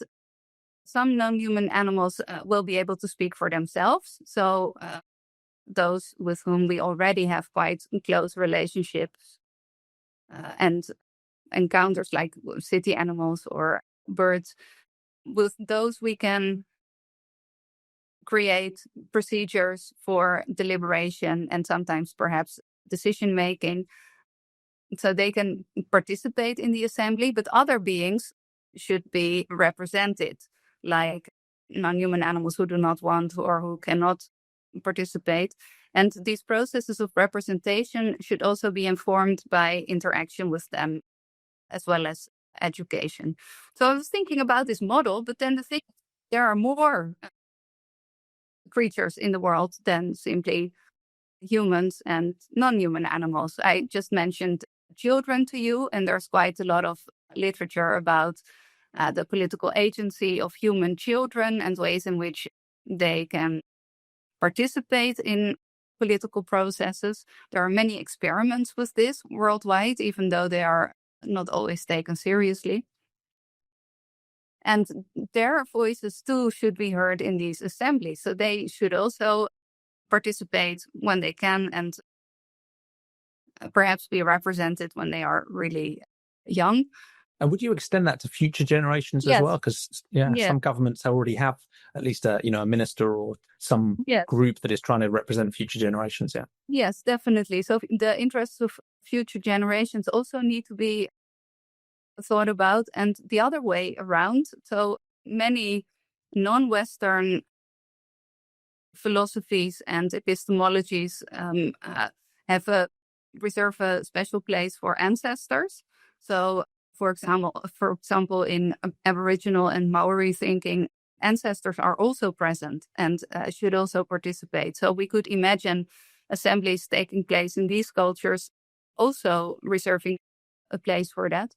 some non-human animals will be able to speak for themselves. So those with whom we already have quite close relationships and encounters, like city animals or birds, with those we can create procedures for deliberation and sometimes perhaps decision making, so they can participate in the assembly. But other beings should be represented, like non-human animals who do not want or who cannot participate. And these processes of representation should also be informed by interaction with them, as well as education. So I was thinking about this model, but then there are more creatures in the world than simply humans and non-human animals. I just mentioned children to you, and there's quite a lot of literature about the political agency of human children and ways in which they can participate in political processes. There are many experiments with this worldwide, even though they are not always taken seriously. And their voices too should be heard in these assemblies. So they should also participate when they can, and perhaps be represented when they are really young. And would you extend that to future generations as well? Because some governments already have at least a minister or some group that is trying to represent future generations. Yeah. Yes, definitely. So the interests of future generations also need to be thought about, and the other way around. So many non-Western philosophies and epistemologies reserve a special place for ancestors. So, for example, in Aboriginal and Maori thinking, ancestors are also present and should also participate. So we could imagine assemblies taking place in these cultures, also reserving a place for that.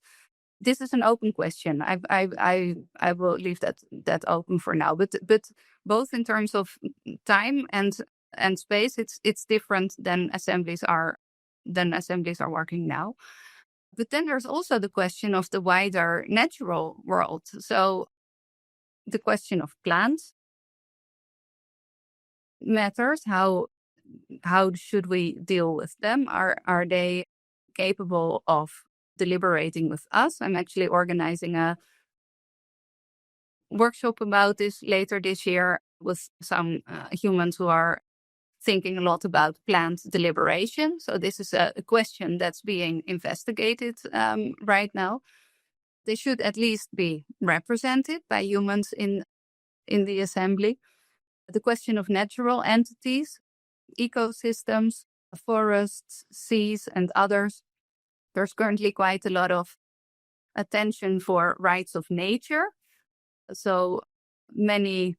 This is an open question. I will leave that open for now. But both in terms of time and space, it's different than assemblies are working now. But then there's also the question of the wider natural world. So the question of plants matters. How should we deal with them? Are they capable of deliberating with us? I'm actually organizing a workshop about this later this year with some humans who are thinking a lot about plant deliberation. So this is a question that's being investigated right now. They should at least be represented by humans in the assembly. The question of natural entities, ecosystems, forests, seas, and others. There's currently quite a lot of attention for rights of nature. So many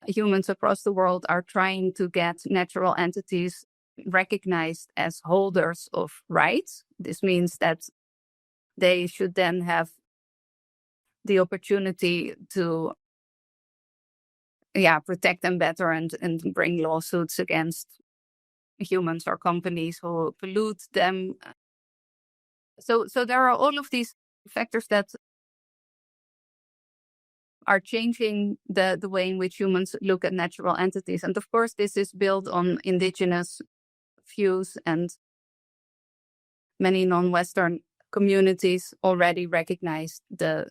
humans across the world are trying to get natural entities recognized as holders of rights. This means that they should then have the opportunity to protect them better and bring lawsuits against humans or companies who pollute them. So there are all of these factors that are changing the way in which humans look at natural entities. And of course, this is built on indigenous views, and many non-Western communities already recognize the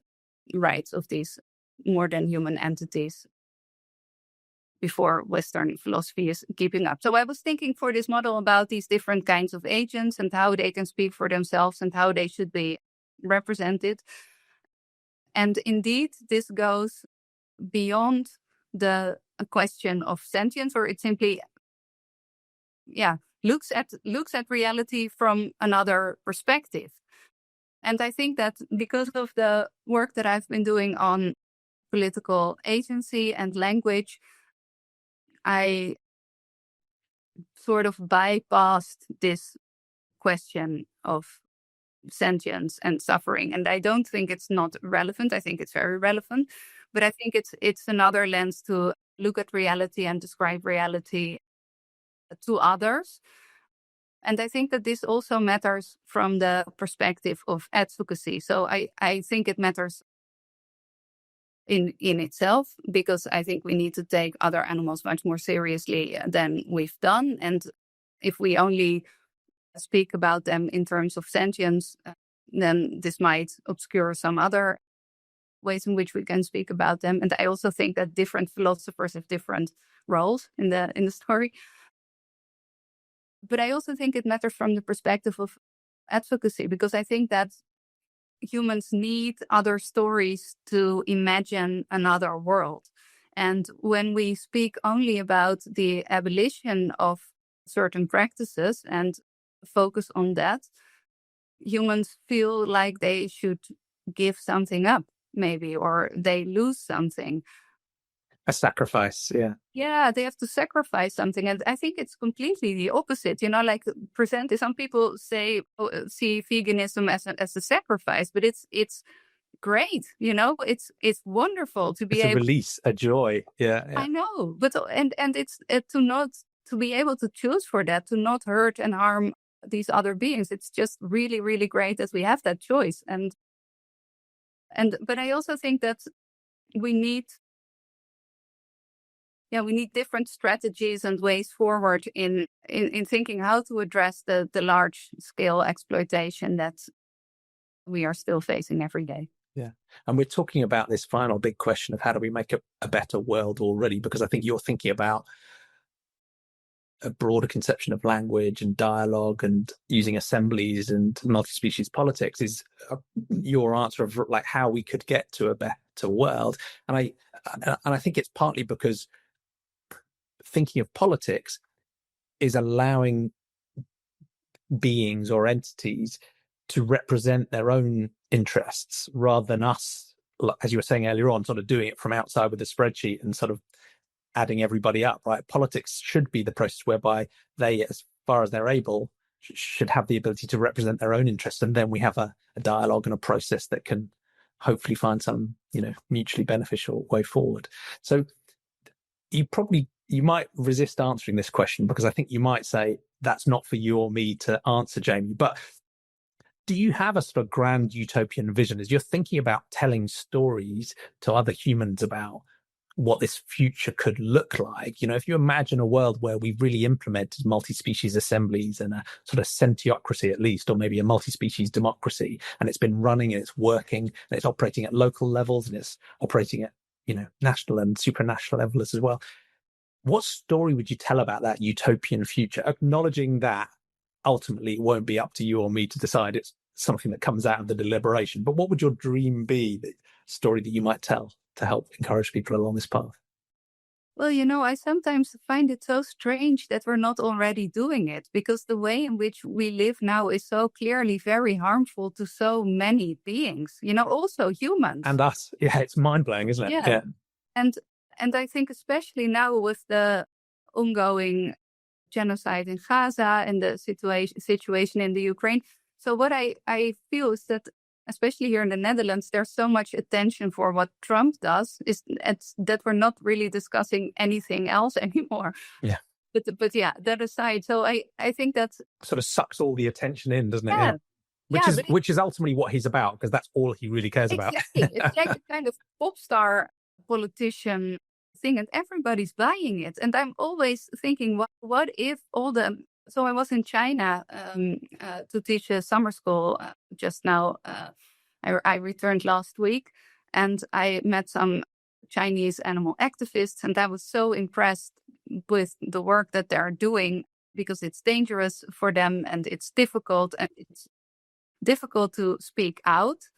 rights of these more than human entities before Western philosophy is keeping up. So I was thinking for this model about these different kinds of agents and how they can speak for themselves and how they should be represented. And indeed, this goes beyond the question of sentience, or it simply looks at reality from another perspective. And I think that because of the work that I've been doing on political agency and language, I sort of bypassed this question of sentience and suffering. And I don't think it's not relevant. I think it's very relevant. But I think it's another lens to look at reality and describe reality to others. And I think that this also matters from the perspective of advocacy. So I think it matters in itself, because I think we need to take other animals much more seriously than we've done. And if we only speak about them in terms of sentience, then this might obscure some other ways in which we can speak about them. And I also think that different philosophers have different roles in the story. But I also think it matters from the perspective of advocacy, because I think that humans need other stories to imagine another world. And when we speak only about the abolition of certain practices and focus on that, humans feel like they should give something up, maybe, or they lose something. A sacrifice, yeah. Yeah, they have to sacrifice something. And I think it's completely the opposite. Like some people see veganism as a sacrifice, but it's great. It's wonderful to be it's a able release, a joy. Yeah. I know, but and it's to be able to choose for that, to not hurt and harm these other beings. It's just really, really great that we have that choice. But I also think that we need different strategies and ways forward in thinking how to address the large scale exploitation that we are still facing every day. Yeah. And we're talking about this final big question of how do we make a better world already, because I think you're thinking about a broader conception of language and dialogue and using assemblies and multi-species politics is your answer of like how we could get to a better world. And I think it's partly because thinking of politics is allowing beings or entities to represent their own interests rather than us, as you were saying earlier on, sort of doing it from outside with a spreadsheet and sort of adding everybody up, right? Politics should be the process whereby they, as far as they're able, should have the ability to represent their own interests. And then we have a dialogue and a process that can hopefully find some, mutually beneficial way forward. So you might resist answering this question because I think you might say that's not for you or me to answer, Jamie. But do you have a sort of grand utopian vision as you're thinking about telling stories to other humans about what this future could look like? If you imagine a world where we've really implemented multi-species assemblies and a sort of sentiocracy at least, or maybe a multi-species democracy, and it's been running and it's working and it's operating at local levels and it's operating at, national and supranational levels as well. What story would you tell about that utopian future, acknowledging that ultimately it won't be up to you or me to decide? It's something that comes out of the deliberation. But what would your dream be, the story that you might tell to help encourage people along this path? Well, I sometimes find it so strange that we're not already doing it, because the way in which we live now is so clearly very harmful to so many beings, also humans. And us. Yeah, it's mind-blowing, isn't it? Yeah. And I think especially now with the ongoing genocide in Gaza and the situation in the Ukraine. So what I feel is that, especially here in the Netherlands, there's so much attention for what Trump does, that we're not really discussing anything else anymore. Yeah. But yeah, that aside, so I think that sort of sucks all the attention in, doesn't it? Yeah. Which is ultimately what he's about, because that's all he really cares about. It's like a kind of pop star politician thing, and everybody's buying it. And I'm always thinking, what if all the So I was in China to teach a summer school just now. I returned last week, and I met some Chinese animal activists, and I was so impressed with the work that they're doing, because it's dangerous for them and it's difficult to speak out.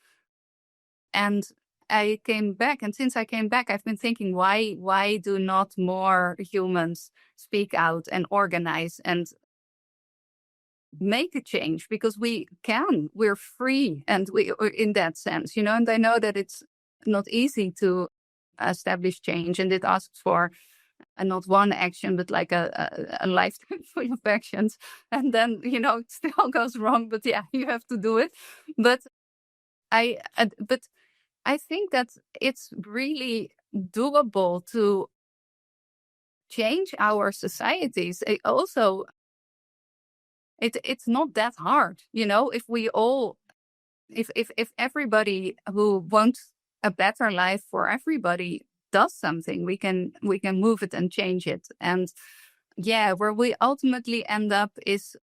And I came back, and since I came back, I've been thinking, why do not more humans speak out and organize and make a change? Because we're free, and we in that sense, and I know that it's not easy to establish change, and it asks for not one action, but like a lifetime full of actions. And then, it still goes wrong, but yeah, you have to do it. But I think that it's really doable to change our societies. It's not that hard, if we all, if everybody who wants a better life for everybody does something, we can move it and change it. And yeah, where we ultimately end up is,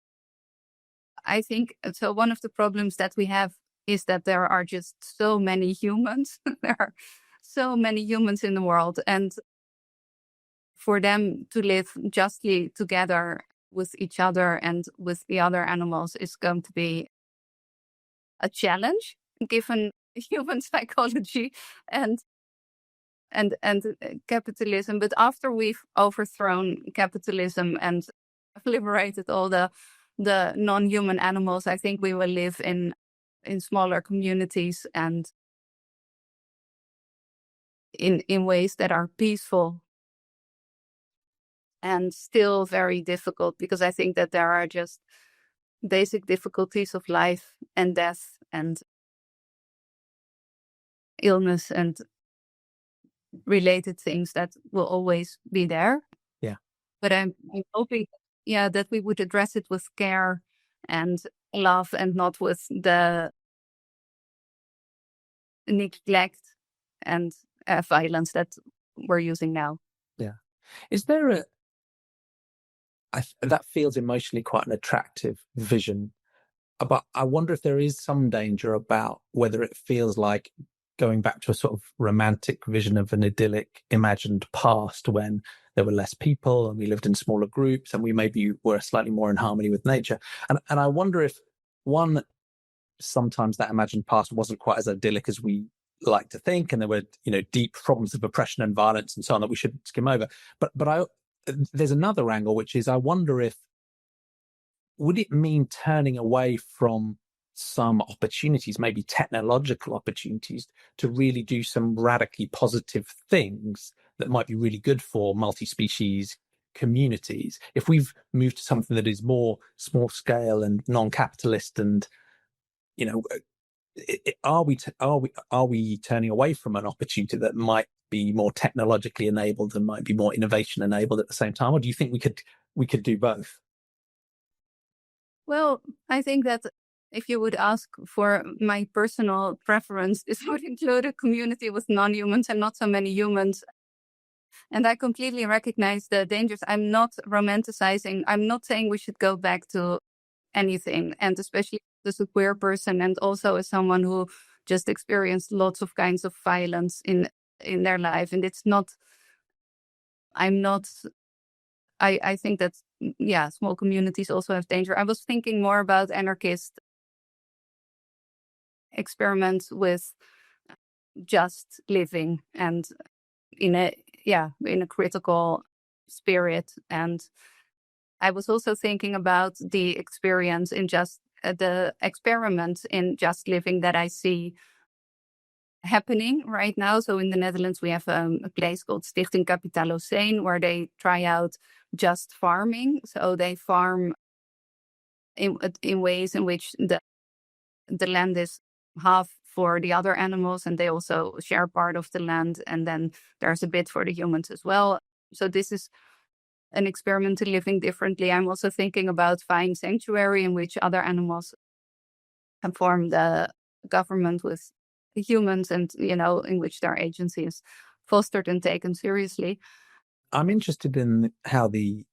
I think, so one of the problems that we have is that there are just so many humans. There are so many humans in the world, and for them to live justly together with each other and with the other animals is going to be a challenge, given human psychology and capitalism. But after we've overthrown capitalism and liberated all the non-human animals, I think we will live in smaller communities and in ways that are peaceful and still very difficult, because I think that there are just basic difficulties of life and death and illness and related things that will always be there. Yeah. But I'm hoping, that we would address it with care and love, and not with the neglect and violence that we're using now. Yeah. Is there that feels emotionally quite an attractive vision, but I wonder if there is some danger about whether it feels like going back to a sort of romantic vision of an idyllic imagined past when there were less people and we lived in smaller groups and we maybe were slightly more in harmony with nature. And I wonder if sometimes that imagined past wasn't quite as idyllic as we like to think, and there were, deep problems of oppression and violence and so on that we should skim over. But there's another angle, which is I wonder if, would it mean turning away from some opportunities, maybe technological opportunities, to really do some radically positive things that might be really good for multi-species communities? If we've moved to something that is more small scale and non-capitalist, and are we turning away from an opportunity that might be more technologically enabled and might be more innovation enabled at the same time? Or do you think we could do both? Well, I think that if you would ask for my personal preference, this would include a community with non-humans and not so many humans. And I completely recognize the dangers. I'm not romanticizing. I'm not saying we should go back to anything. And especially as a queer person, and also as someone who just experienced lots of kinds of violence in their life. And I think that, small communities also have danger. I was thinking more about anarchist experiments with just living and in a critical spirit. And I was also thinking about the experience in the experiment in just living that I see happening right now. So in the Netherlands, we have a place called Stichting Kapitaaloceen, where they try out just farming. So they farm in ways in which the land is half for the other animals, and they also share part of the land, and then there's a bit for the humans as well. So this is an experiment to living differently. I'm also thinking about Vine Sanctuary, in which other animals can form the government with humans, and in which their agency is fostered and taken seriously. I'm interested in how the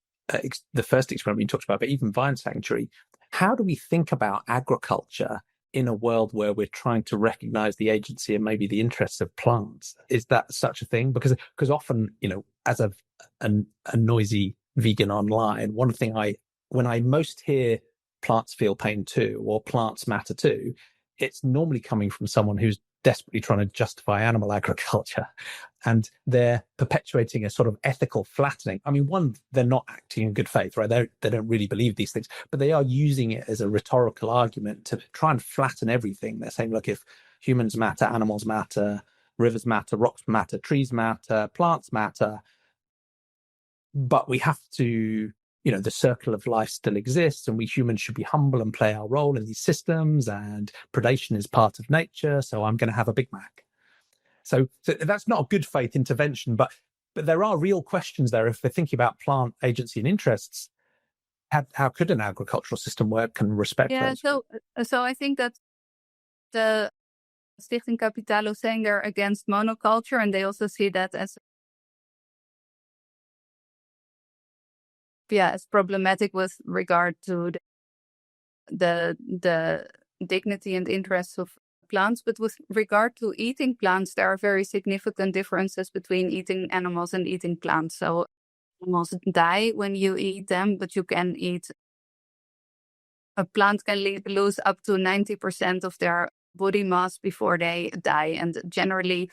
the first experiment you talked about, but even Vine Sanctuary, how do we think about agriculture in a world where we're trying to recognize the agency and maybe the interests of plants? Is that such a thing? Because often, as a noisy vegan online, one thing when I most hear plants feel pain too, or plants matter too, it's normally coming from someone who's desperately trying to justify animal agriculture, and they're perpetuating a sort of ethical flattening. I mean, one, they're not acting in good faith, right? They don't really believe these things, but they are using it as a rhetorical argument to try and flatten everything. They're saying, look, if humans matter, animals matter, rivers matter, rocks matter, trees matter, plants matter, but we have to, the circle of life still exists, and we humans should be humble and play our role in these systems, and predation is part of nature, so I'm going to have a Big Mac. So that's not a good faith intervention, but there are real questions there. If they're thinking about plant agency and interests, how could an agricultural system work and respect those? So I think that the Stichting Kapitaal saying they're against monoculture, and they also see that as problematic with regard to the dignity and interests of plants. But with regard to eating plants, there are very significant differences between eating animals and eating plants. So animals die when you eat them, but you can eat. A plant can lose up to 90% of their body mass before they die. And generally,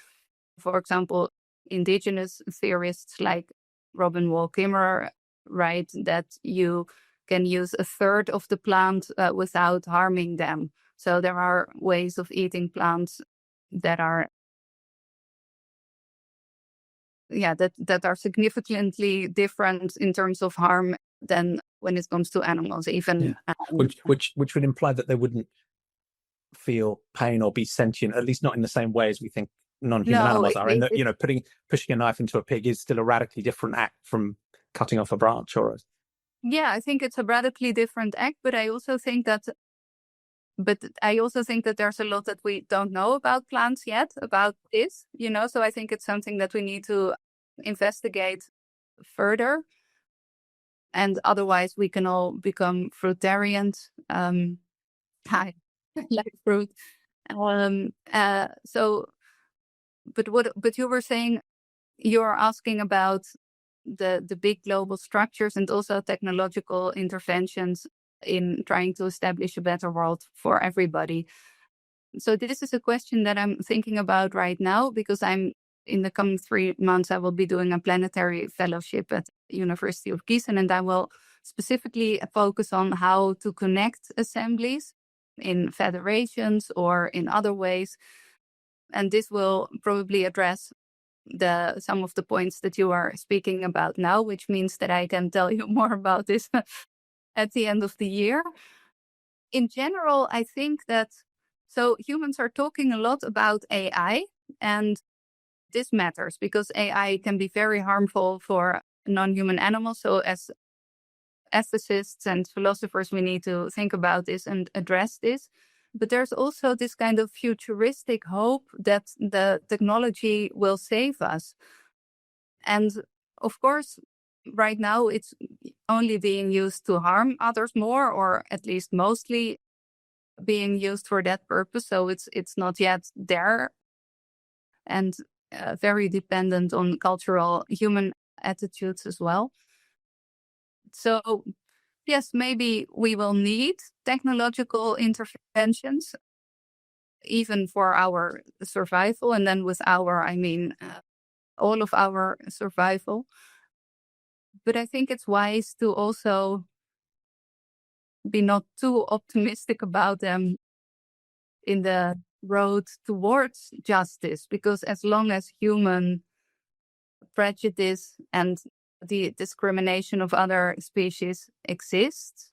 for example, indigenous theorists like Robin Wall Kimmerer write that you can use a third of the plant without harming them. So there are ways of eating plants that are that are significantly different in terms of harm than when it comes to animals, even. Which would imply that they wouldn't feel pain or be sentient, at least not in the same way as we think non-human animals are. And that, pushing a knife into a pig is still a radically different act from cutting off a branch or I think it's a radically different act, but I also think that there's a lot that we don't know about plants yet, about this, so I think it's something that we need to investigate further. And otherwise we can all become fruitarians. I like fruit. But you were saying, you're asking about the big global structures and also technological interventions in trying to establish a better world for everybody. So this is a question that I'm thinking about right now, because in the coming 3 months, I will be doing a planetary fellowship at University of Gießen, and I will specifically focus on how to connect assemblies in federations or in other ways. And this will probably address some of the points that you are speaking about now, which means that I can tell you more about this at the end of the year. In general, I think that humans are talking a lot about AI, and this matters because AI can be very harmful for non-human animals. So as ethicists and philosophers, we need to think about this and address this. But there's also this kind of futuristic hope that the technology will save us. And of course, right now it's only being used to harm others more, or at least mostly being used for that purpose. So it's not yet there, and very dependent on cultural human attitudes as well. So yes, maybe we will need technological interventions even for our survival, and then with our, I mean, all of our survival. But I think it's wise to also be not too optimistic about them in the road towards justice, because as long as human prejudice and the discrimination of other species exists,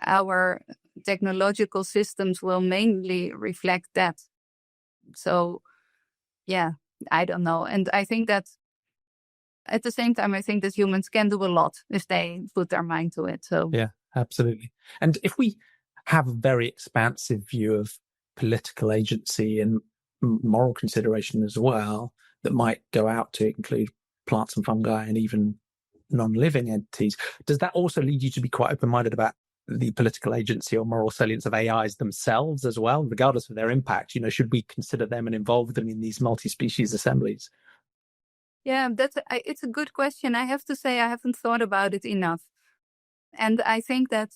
our technological systems will mainly reflect that. So, I don't know. And I think that at the same time, I think that humans can do a lot if they put their mind to it. So yeah, absolutely. And if we have a very expansive view of political agency and moral consideration as well, that might go out to include plants and fungi and even non-living entities. Does that also lead you to be quite open-minded about the political agency or moral salience of AIs themselves as well, regardless of their impact? Should we consider them and involve them in these multi-species assemblies? Yeah, it's a good question. I have to say I haven't thought about it enough. And I think that,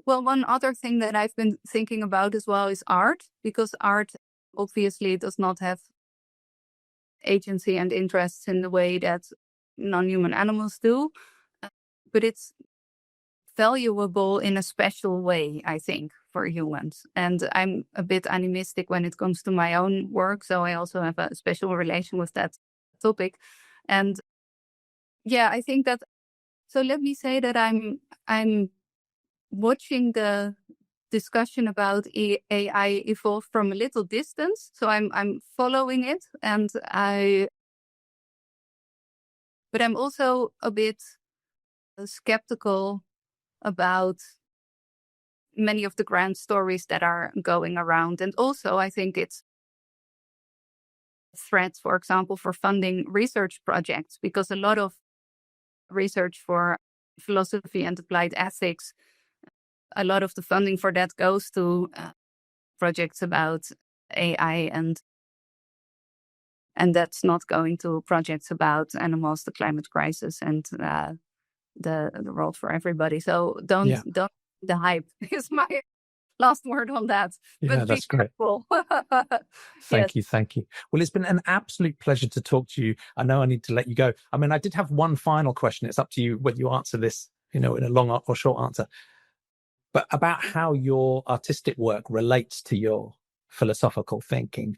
well, one other thing that I've been thinking about as well is art, because art obviously does not have agency and interests in the way that non-human animals do, but it's valuable in a special way, I think, for humans. And I'm a bit animistic when it comes to my own work, so I also have a special relation with that topic. And yeah, I think that, so let me say that I'm watching the discussion about AI evolve from a little distance. So I'm following it, but I'm also a bit skeptical about many of the grand stories that are going around. And also, I think it's threats, for example, for funding research projects, because a lot of research for philosophy and applied ethics, a lot of the funding for that goes to projects about AI, and that's not going to projects about animals, the climate crisis, and the world for everybody. So don't the hype is my last word on that. Yeah, but that's great. Thank you. Well, it's been an absolute pleasure to talk to you. I know I need to let you go. I mean, I did have one final question. It's up to you whether you answer this, in a long or short answer. But about how your artistic work relates to your philosophical thinking.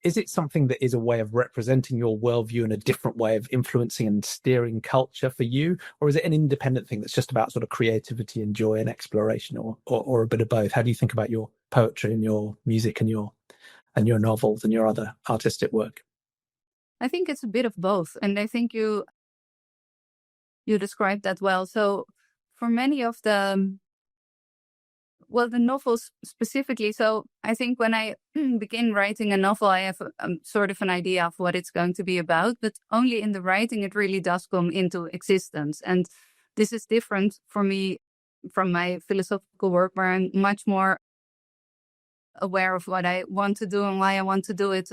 Is it something that is a way of representing your worldview in a different way of influencing and steering culture for you? Or is it an independent thing that's just about sort of creativity and joy and exploration, or a bit of both? How do you think about your poetry and your music and your novels and your other artistic work? I think it's a bit of both. And I think you described that well. So for many of the novels specifically. So I think when I begin writing a novel, I have sort of an idea of what it's going to be about, but only in the writing, it really does come into existence. And this is different for me from my philosophical work, where I'm much more aware of what I want to do and why I want to do it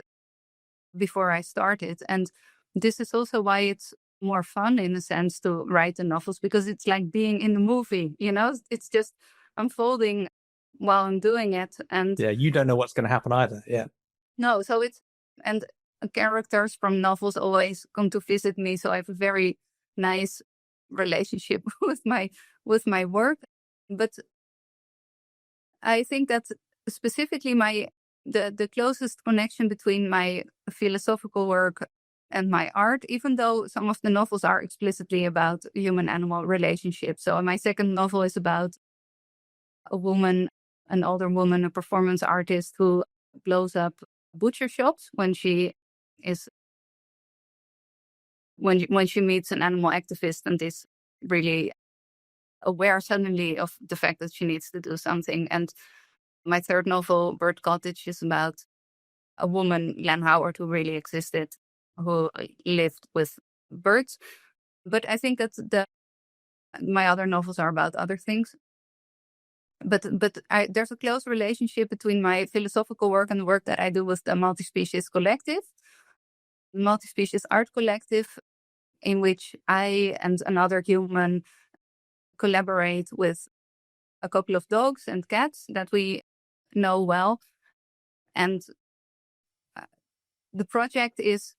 before I start it. And this is also why it's more fun in a sense to write the novels, because it's like being in the movie, it's just unfolding while I'm doing it. And yeah, you don't know what's going to happen either. Yeah. No, so and characters from novels always come to visit me. So I have a very nice relationship with my work. But I think that specifically the closest connection between my philosophical work and my art, even though some of the novels are explicitly about human-animal relationships. So my second novel is about an older woman, a performance artist who blows up butcher shops when she meets an animal activist and is really aware suddenly of the fact that she needs to do something. And my third novel, Bird Cottage, is about a woman, Len Howard, who really existed, who lived with birds. But I think that my other novels are about other things. But there's a close relationship between my philosophical work and the work that I do with the Multispecies Collective, Multispecies Art Collective, in which I and another human collaborate with a couple of dogs and cats that we know well. And the project is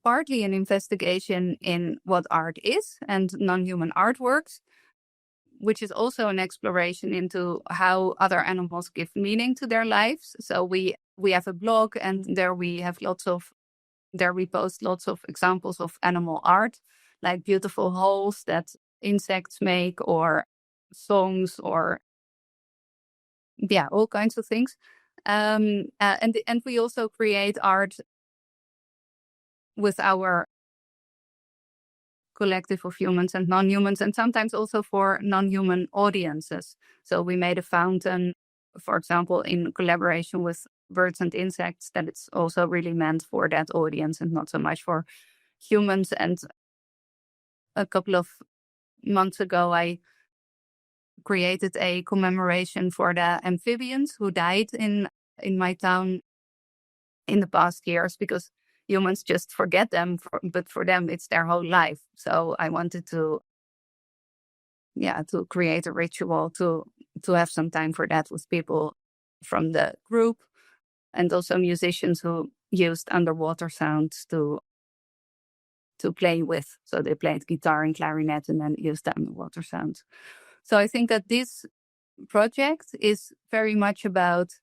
partly an investigation in what art is and non-human artworks, which is also an exploration into how other animals give meaning to their lives. So we have a blog, and there we post lots of examples of animal art, like beautiful holes that insects make, or songs, or all kinds of things. And we also create art with our collective of humans and non-humans, and sometimes also for non-human audiences. So we made a fountain, for example, in collaboration with birds and insects, that it's also really meant for that audience and not so much for humans. And a couple of months ago, I created a commemoration for the amphibians who died in my town in the past years, because humans just forget them, but for them it's their whole life. So I wanted to create a ritual to have some time for that with people from the group, and also musicians who used underwater sounds to play with. So they played guitar and clarinet and then used the underwater sounds. So I think that this project is very much about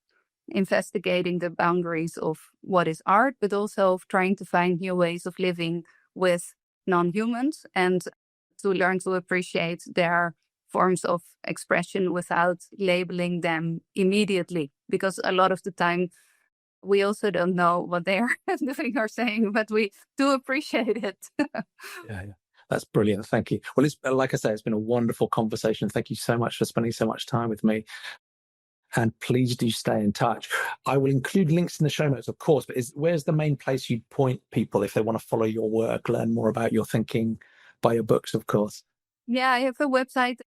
investigating the boundaries of what is art, but also of trying to find new ways of living with non-humans and to learn to appreciate their forms of expression without labeling them immediately. Because a lot of the time, we also don't know what they are doing or saying, but we do appreciate it. Yeah. That's brilliant. Thank you. Well, it's like I say, it's been a wonderful conversation. Thank you so much for spending so much time with me. And please do stay in touch. I will include links in the show notes, of course, but where's the main place you'd point people if they want to follow your work, learn more about your thinking, buy your books, of course? Yeah, I have a website,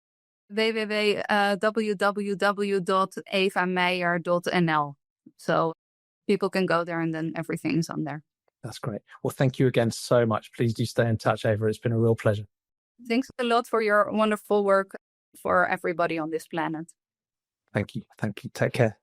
www.evameijer.nl. So people can go there and then everything's on there. That's great. Well, thank you again so much. Please do stay in touch, Eva. It's been a real pleasure. Thanks a lot for your wonderful work for everybody on this planet. Thank you. Thank you. Take care.